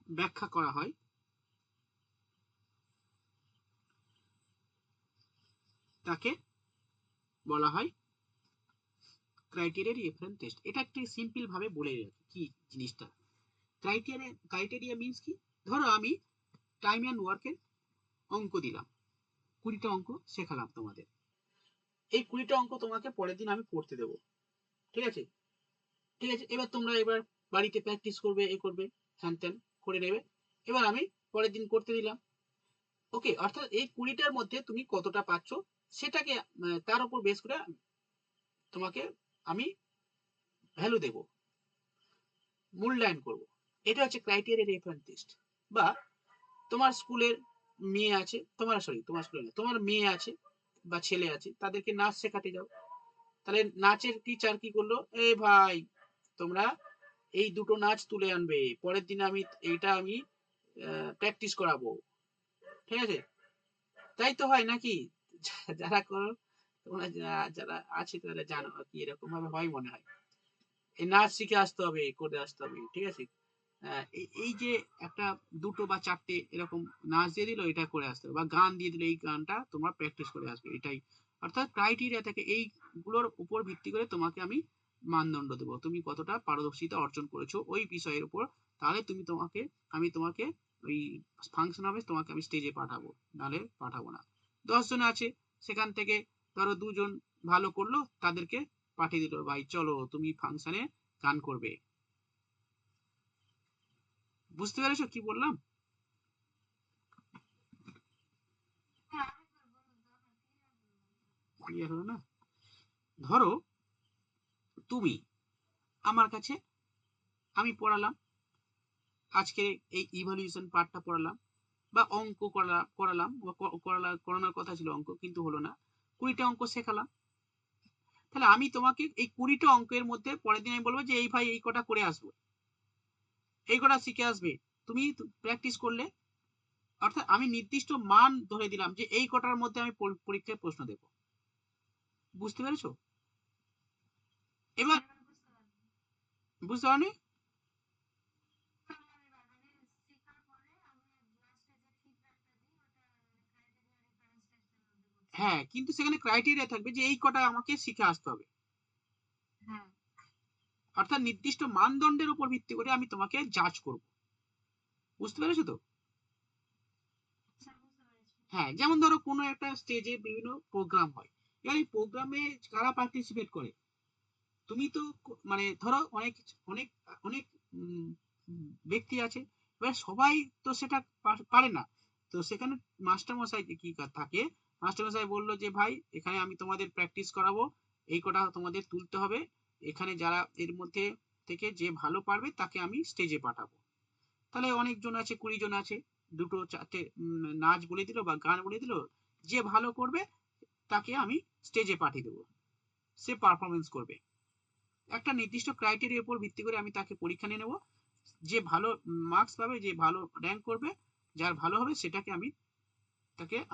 ব্যাখ্যা করা হয়, তাকে বলা হয় ক্রাইটেরিয়া রেফারেন্স টেস্ট। এটা একটু সিম্পল ভাবে বলে রাখি কি জিনিসটা। ক্রাইটেরিয়া মিন্স কি, ধরো আমি টাইম অ্যান্ড ওয়ার্কের অঙ্ক দিলাম, 20টা অঙ্ক শেখালাম তোমাদের, এই 20টা অঙ্ক তোমাকে পরের দিন আমি করতে দেবো, ঠিক আছে। এবার তোমরা এবার বাড়িতে প্র্যাকটিস করবে, এ করবে, হ্যান ত্যান করে নেবে, এবার আমি পরের দিন করতে দিলাম। ওকে, অর্থাৎ এই 20টার মধ্যে তুমি কতটা পাচ্ছ সেটাকে তার উপর বেস করে তোমাকে আমি ভ্যালু দেব, মূল্যায়ন করব। এটা হচ্ছে ক্রাইটেরিয়া রেফারেন্স টেস্ট। বা তোমার স্কুলের মেয়ে আছে, তোমার স্কুলে না, তোমার মেয়ে আছে, বা ছেলে আছে তাদেরকে নাচ শেখাতে যাও, তাহলে নাচের টিচার কি করলো, এই ভাই তোমরা এই দুটো নাচ তুলে আনবে, পরের দিন আমি প্র্যাকটিস করাবো, ঠিক আছে? তাই তো হয় নাকি? যারা করো তোমরা, যারা আছে তারা জানো আর কি, এরকম ভাবে হয় মনে হয়। এই নাচ শিখে আসতে হবে, করে আসতে হবে, ঠিক আছে? এই যে একটা দুটো বা চারটে এরকম নাচ দিয়ে দিল, এটা করে আসতে হবে, বা গান দিয়ে দিল, এই গানটা তোমরা প্র্যাকটিস করে আসবে, এটাই অর্থাৎ ক্রাইটেরিয়া থাকে। এইগুলোর উপর ভিত্তি করে তোমাকে আমি মানদণ্ড দেবো, তুমি কতটা পারদর্শিতা অর্জন করেছো ওই বিষয়ের উপর। তাহলে আমি তোমাকে ওই ফাংশন হবে, তোমাকে আমি স্টেজে পাঠাবো, নাহলে পাঠাবো না। 10 জন আছে, সেখান থেকে ধরো 2 জন ভালো করলো, তাদেরকে পাঠিয়ে দিল, ভাই চলো তুমি ফাংশনে গান করবে। বুঝতে পেরেছো কি বললাম? ক্লিয়ার হলো না? ধরো তুমি আমার কাছে, আমি পড়ালাম আজকে, এই ইভালুয়েশন পার্টটা পড়ালাম, বা অঙ্ক করালাম, করানোর কথা ছিল অঙ্ক, কিন্তু হলো না, 20টা অঙ্ক শেখালাম। তাহলে আমি তোমাকে এই 20টা অঙ্কের মধ্যে পরের দিন আমি বলবো যে এই ভাই এই কটা করে আসবো, এই কটা শিখে আসবে, তুমি প্র্যাকটিস করলে। অর্থাৎ আমি নির্দিষ্ট মান ধরে দিলাম যে এই কটার মধ্যে আমি পরীক্ষায় প্রশ্ন দেব। বুঝতে পেরেছো? এবার বুঝতে পারনি? হ্যাঁ, কিন্তু সেখানে ক্রাইটেরিয়া থাকবে যে এই কটা আমাকে শিখে আসতে হবে। অর্থাৎ নির্দিষ্ট মানদণ্ডের উপর ভিত্তি করে আমি তোমাকে জাজ করব। বুঝতে পেরেছো তো? হ্যাঁ, যেমন ধরো কোনো একটা স্টেজে বিভিন্ন প্রোগ্রাম হয়, এবার এই প্রোগ্রামে কারা পার্টিসিপেট করে, তুমি তো মানে ধরো অনেক অনেক অনেক উম, ব্যক্তি আছে, এবার সবাই তো সেটা পারে না। তো সেখানে মাস্টার মশাই কি থাকে, মাস্টার মশাই বললো যে ভাই এখানে আমি তোমাদের প্র্যাকটিস করাবো, এই কটা তোমাদের তুলতে হবে, এখানে যারা এর মধ্যে থেকে যে ভালো পারবে তাকে আমি স্টেজে পাঠাবো। তাহলে অনেকজন আছে, 20 জন আছে, দুটো চারটে নাচ বলে দিল বা গান বলে দিল, যে ভালো করবে তাকে আমি স্টেজে পাঠিয়ে দেবো, সে পারফরমেন্স করবে। একটা নির্দিষ্ট ক্রাইটেরিয়ার উপর ভিত্তি করে আমি তাকে পরীক্ষা নিয়ে নেব, যে ভালো মার্কস পাবে, যে ভালো র্যাঙ্ক করবে, যার ভালো হবে সেটাকে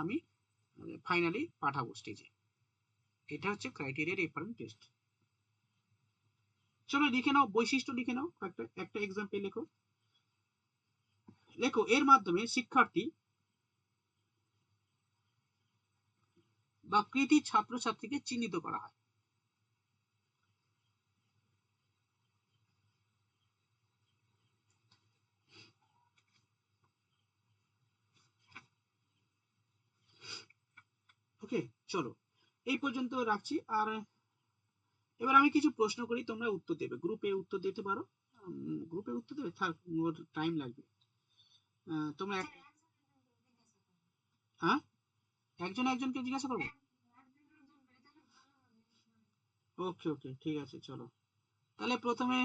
আমি ফাইনালি পাঠাবো স্টেজে। এটা হচ্ছে ক্রাইটেরিয়া রেফারেন্স টেস্ট। চলো লিখে নাও, বৈশিষ্ট্য লিখে নাও, একটা একটা এক্সাম্পল লেখো। লেখো, এর মাধ্যমে শিক্ষার্থী বা কৃতি ছাত্রছাত্রীকে চিহ্নিত করা হয়। ওকে, চলো এই পর্যন্ত রাখছি। আর এবার আমি কিছু প্রশ্ন করি, তোমরা উত্তর দেবে, গ্রুপে উত্তর দিতে পারো। গ্রুপে উত্তর দেবে, থাক মোর টাইম লাগবে। তোমরা হ্যাঁ, একজন একজনকে জিজ্ঞাসা করবো। ওকে ওকে, ঠিক আছে, চলো। তাহলে প্রথমে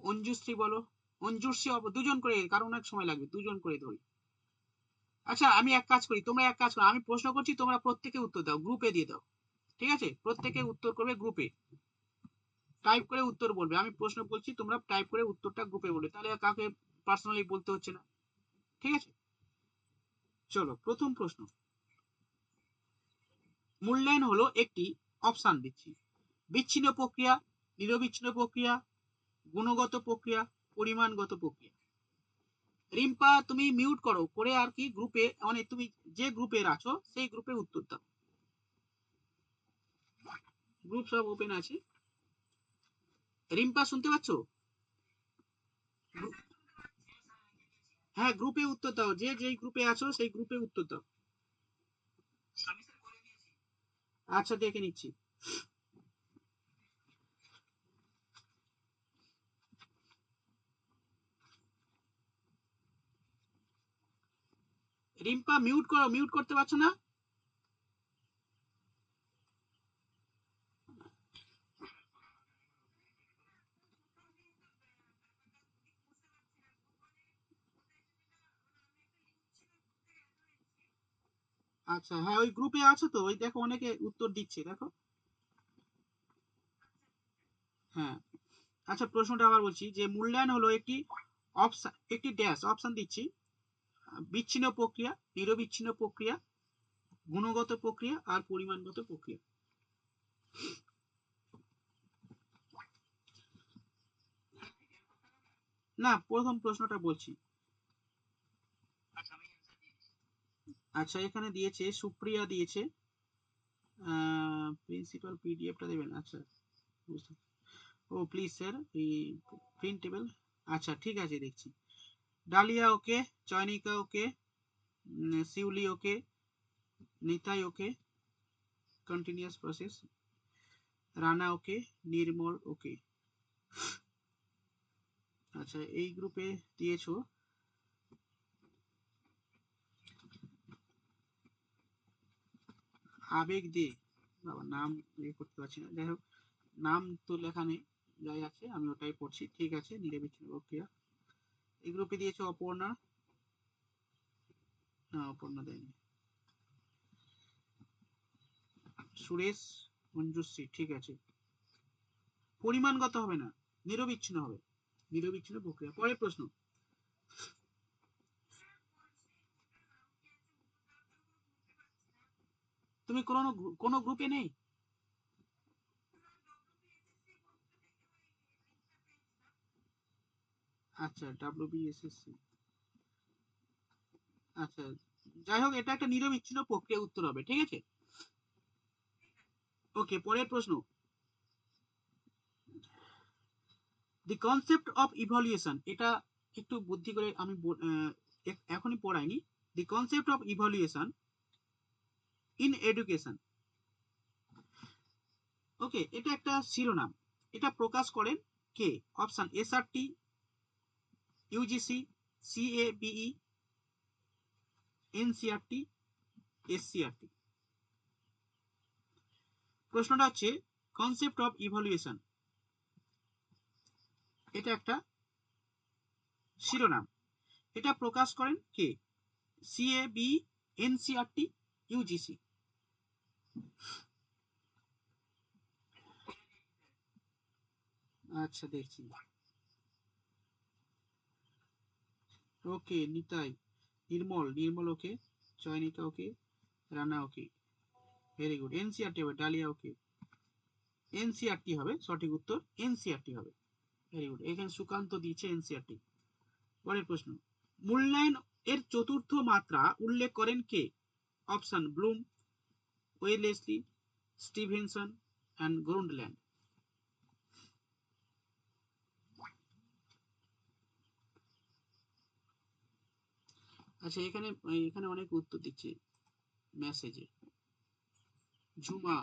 অঞ্জুশ্রী বলো। অঞ্জুশ্রী 2 জন করে, কারণ অনেক সময় লাগবে, 2 জন করে ধরি। আচ্ছা আমি এক কাজ করি, তোমরা এক কাজ করো, আমি প্রশ্ন করছি, তোমরা প্রত্যেকে উত্তর দাও, গ্রুপে দিয়ে দাও। ঠিক আছে, প্রত্যেকে উত্তর করবে গ্রুপে, টাইপ করে উত্তর বলবে। আমি প্রশ্ন বলছি, তোমরা টাইপ করে উত্তরটা গ্রুপে বলবে, তাহলে কাউকে পার্সোনালি বলতে হচ্ছে না। ঠিক আছে, চলো প্রথম প্রশ্ন। মূল্যায়ন হলো একটি, অপশন দিচ্ছি, বিচ্ছিন্ন প্রক্রিয়া, নিরবিচ্ছিন্ন প্রক্রিয়া, গুণগত প্রক্রিয়া, পরিমাণগত প্রক্রিয়া। রিম্পা তুমি মিউট করো করে আর কি গ্রুপে, মানে তুমি যে গ্রুপে আছো সেই গ্রুপে উত্তর দাও। গ্রুপ সব ওপেন আছে। রিম্পা শুনতে পাচ্ছ? হ্যাঁ, গ্রুপে উত্তর দাও, যে যেই গ্রুপে আছো সেই গ্রুপে উত্তর দাও। আচ্ছা দেখে নিচ্ছি। রিম্পা মিউট করো, মিউট করতে পারছো না? আচ্ছা হ্যাঁ, ওই গ্রুপে আছো তো, ওই দেখো অনেকে উত্তর দিচ্ছে দেখো। হ্যাঁ, আচ্ছা প্রশ্নটা আবার বলছি যে মূল্যায়ন হলো একটি অপশন, একটি ড্যাশ অপশন দিচ্ছি, বিচ্ছিন্ন প্রক্রিয়া, নিরবিচ্ছিন্ন প্রক্রিয়া, গুণগত প্রক্রিয়া আর পরিমাণগত প্রক্রিয়া। না, প্রথম প্রশ্নটা বলছি। আচ্ছা এখানে দিয়েছে, সুপ্রিয়া দিয়েছে, প্রিন্সিপাল পিডিএফটা দেবেন, আচ্ছা বুঝতে। ও প্লিজ স্যার, এই প্রিন্টেবল, আচ্ছা ঠিক আছে দেখছি। ডালিয়া ওকে, চয়নিকা ওকে, শিউলি ওকে, নিতাই ওকে, কন্টিনিউয়াস প্রসেস, রানা ওকে, নির্মল ওকে। আচ্ছা এই গ্রুপে দিয়েছো আবেগ দে, বাবা নাম করতে পারছি না, যাই হোক নাম তো লেখা নেই, যাই আছে আমি ওটাই পড়ছি, ঠিক আছে নিরবিচ্ছিন্ন প্রক্রিয়া। এই গ্রুপে দিয়েছো অপর্ণা, না অপর্ণা দেয়নি, সুরেশ, মঞ্জুশ্রী, ঠিক আছে। পরিমাণগত হবে না, নিরবিচ্ছিন্ন হবে, নিরবিচ্ছিন্ন প্রক্রিয়া। পরের প্রশ্ন, তুমি কোনো গ্রুপে নেই? আচ্ছা ডাব্লিউবিএসএসসি, আচ্ছা যাই হোক এটা একটা নিরবিচ্ছিন্ন প্রক্রিয়া উত্তর হবে, ঠিক আছে। ওকে পরের প্রশ্ন, দি কনসেপ্ট অফ ইভলিউশন, এটা একটু বুদ্ধি করে আমি এখনই পড়াইনি। The concept of evaluation in education, okay এটা একটা শিরোনাম, এটা প্রকাশ করেন কে? Option SRT, UGC, CABE, NCERT, SCERT. প্রশ্নটা হচ্ছে কনসেপ্ট অফ ইভলিউশন, এটা একটা শিরোনাম, এটা প্রকাশ করেন কে? CAB, NCERT, UGC. আচ্ছা দেখছি, ওকে নিতাই, নির্মল ওকে, চয়নিকা ওকে, রানা ওকে, ভেরি গুড। এনসিআরটি হবে, ডালিয়া ওকে, এনসিআরটি হবে সঠিক উত্তর, এনসিআরটি হবে, ভেরি গুড। এখানে সুকান্ত দিয়েছে এনসিআরটি। পরের প্রশ্ন, মূল্যায়ন এর চতুর্থ মাত্রা উল্লেখ করেন কে? Option Bloom, Wellesley, Stevenson and Gronlund. আচ্ছা এখানে এখানে অনেক উত্তর দিচ্ছে মেসেজে। ঝুমা,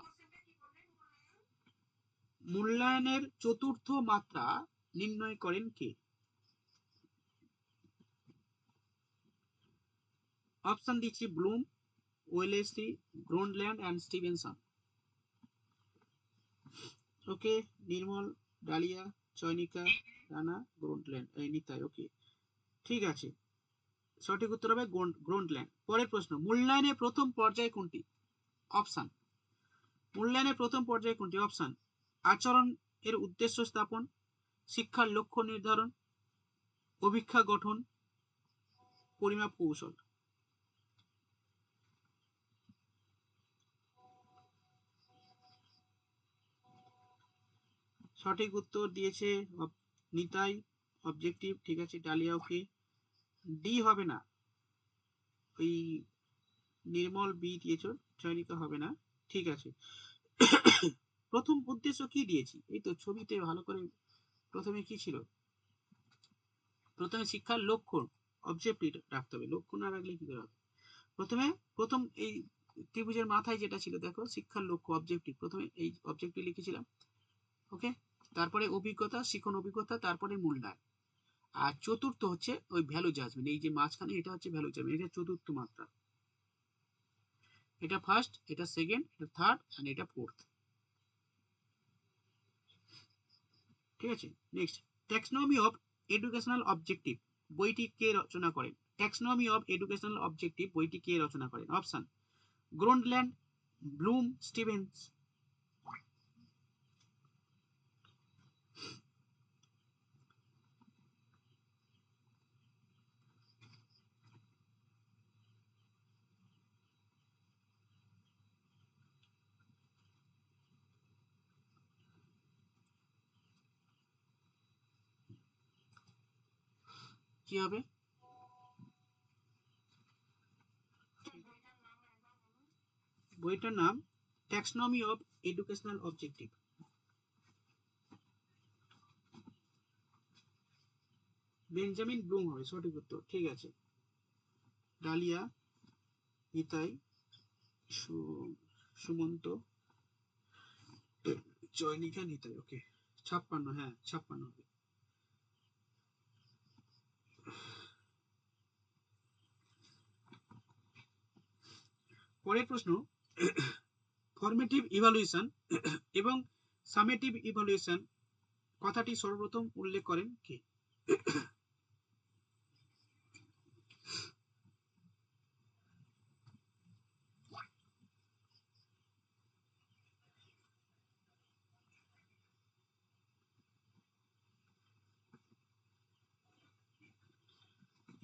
মূল্যায়নের চতুর্থ মাত্রা নির্ণয় করেন কে? অপশন দিচ্ছি Bloom, Wellesley, Gronlund and Stevenson. Okay, Nirmal, Dalia, Chayanika, Rana, Gronlund, এই নিতাই, ওকে ঠিক আছে, সঠিক উত্তর হবে গ্রুন্ডল্যান্ড। পরের প্রশ্ন, মূল্যায়নের প্রথম পর্যায় কোনটি? অপশন, মূল্যায়নের প্রথম পর্যায় কোনটি? অপশন, আচরণ এর উদ্দেশ্য স্থাপন, শিক্ষার লক্ষ্য নির্ধারণ, অভিক্ষা গঠন, পরিমাপ কৌশল। সঠিক উত্তর দিয়েছে নিতাই, অবজেক্টিভ, ঠিক আছে ডালিয়া ওকে। ডি হবে না, ওই নির্মল বি দিয়েছ, চয়নিকা হবে না, ঠিক আছে। প্রথম উদ্দেশ্য কি দিয়েছি, এই তো ছবিতে ভালো করে, প্রথমে কি ছিল? প্রথমে শিক্ষার লক্ষ্য, অবজেক্টিভ রাখতে হবে, লক্ষ্য না রাখলে কি করে হবে? প্রথমে, প্রথম এই ত্রিভুজের মাথায় যেটা ছিল দেখো, শিক্ষার লক্ষ্য অবজেক্টিভ, প্রথমে এই অবজেক্টিভ লিখেছিলাম, ওকে। তারপরে অভিজ্ঞতা, শিখন অভিজ্ঞতা, তারপরে মূল্যায়ন। আর চতুর্থ হচ্ছে ওই ভ্যালু জাজমেন্ট, এই যে মাঝখানে এটা হচ্ছে ভ্যালু জাজমেন্ট, এটা চতুর্থ মাত্রা। এটা ফার্স্ট, এটা সেকেন্ড, এটা থার্ড এন্ড এটা ফোর্থ, ঠিক আছে। Next, taxonomy of educational objective বইটি কে রচনা করেন? ট্যাক্সোনমি অফ এডুকেশনাল অবজেক্টিভ বইটি কে রচনা করেন? Option Gronlund, Bloom, Stevens. কি হবে? বইটার নাম taxonomy of educational objective. Benjamin Bloom হবে সঠিক উত্তর। ঠিক আছে, ডালিয়া, নিতাই, সুমন্ত, চয়নিকা, নিতাই। ওকে, 56, হ্যাঁ 56 হবে। পরের প্রশ্ন, ফরমেটিভ ইভালুয়েশন এবং সামেটিভ ইভালুয়েশন কথাটি সর্বপ্রথম উল্লেখ করেন কে?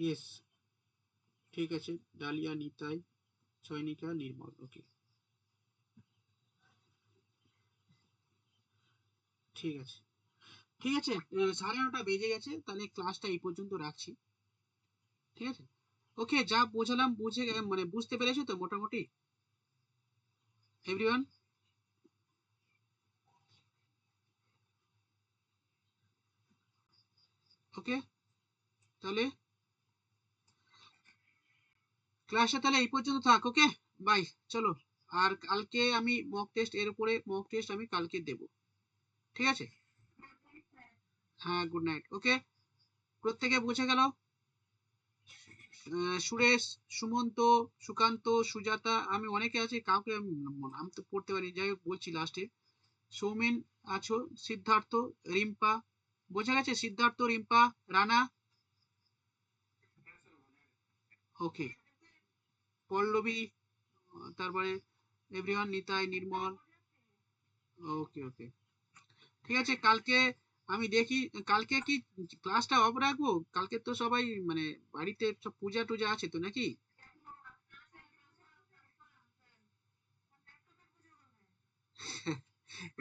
ইয়েস, ঠিক আছে, ডালিয়া, নিতাই, চয়নিকা, নির্মল। ওকে, ঠিক আছে, ঠিক আছে। 9:30 বেজে গেছে, তাহলে ক্লাসটা এই পর্যন্ত রাখছি। ঠিক আছে, ওকে, যা বোঝালাম মানে বুঝতে পেরেছো তো মোটামুটি এভরিওয়ান? ওকে, তাহলে ক্লাসটা তাহলে এই পর্যন্ত থাক। ওকে, বাই, চলো। আর কালকে আমি মক টেস্ট, এর উপরে মক টেস্ট আমি কালকে দেব। ঠিক আছে, হ্যাঁ, গুড নাইট। ওকে, প্রত্যেকে বুঝে গেল? সুরেশ, সুমন্ত, সুকান্ত, সুজাতা, আমি অনেকে আছে, কাউকে নাম তো পড়তে পারি, যাই হোক বলছি লাস্টে। সৌমেন আছো, সিদ্ধার্থ, রিম্পা, বোঝা গেছে? সিদ্ধার্থ, রিম্পা, রানা। ওকে, পল্লবী, তারপরে এভরিওয়ান, নিতাই, নির্মল। ওকে ওকে, ঠিক আছে। কালকে আমি দেখি, কালকে কি ক্লাসটা অফ রাখবো? কালকে তো সবাই মানে বাড়িতে সব পূজা টুজা আছে তো নাকি?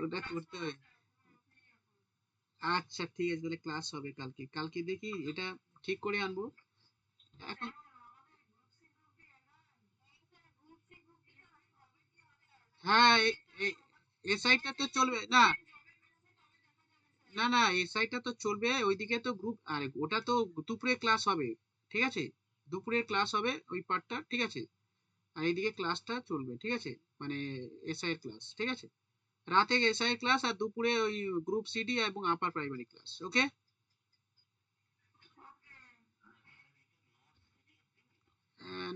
ওটা করতে হবে। আচ্ছা, ঠিক আছে, তাহলে ক্লাস হবে কালকে। কালকে দেখি এটা ঠিক করে আনবো এখন। হ্যাঁ, এসআইটা তো চলবে না। না না, এসআইটা তো চলবে, ওইদিকে তো গ্রুপ, আরে ওটা তো দুপুরে ক্লাস হবে। ঠিক আছে, দুপুরের ক্লাস হবে ওই পার্টটা। ঠিক আছে, আর এইদিকে ক্লাসটা চলবে। ঠিক আছে, মানে এসআই এর ক্লাস। ঠিক আছে, রাতে এসআই এর ক্লাস, আর দুপুরে ওই গ্রুপ সিডি এবং আপার প্রাইমারি ক্লাস। ওকে,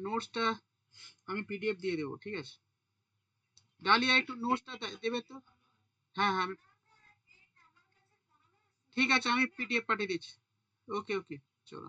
নোটসটা আমি পিডিএফ দিয়ে দেবো। ঠিক আছে, ডালিয়া একটু নোটসটা দেবে তো? হ্যাঁ হ্যাঁ, আমি, ঠিক আছে, আমি পিডিএফ পাঠিয়ে দিচ্ছি। ওকে ওকে, চলো।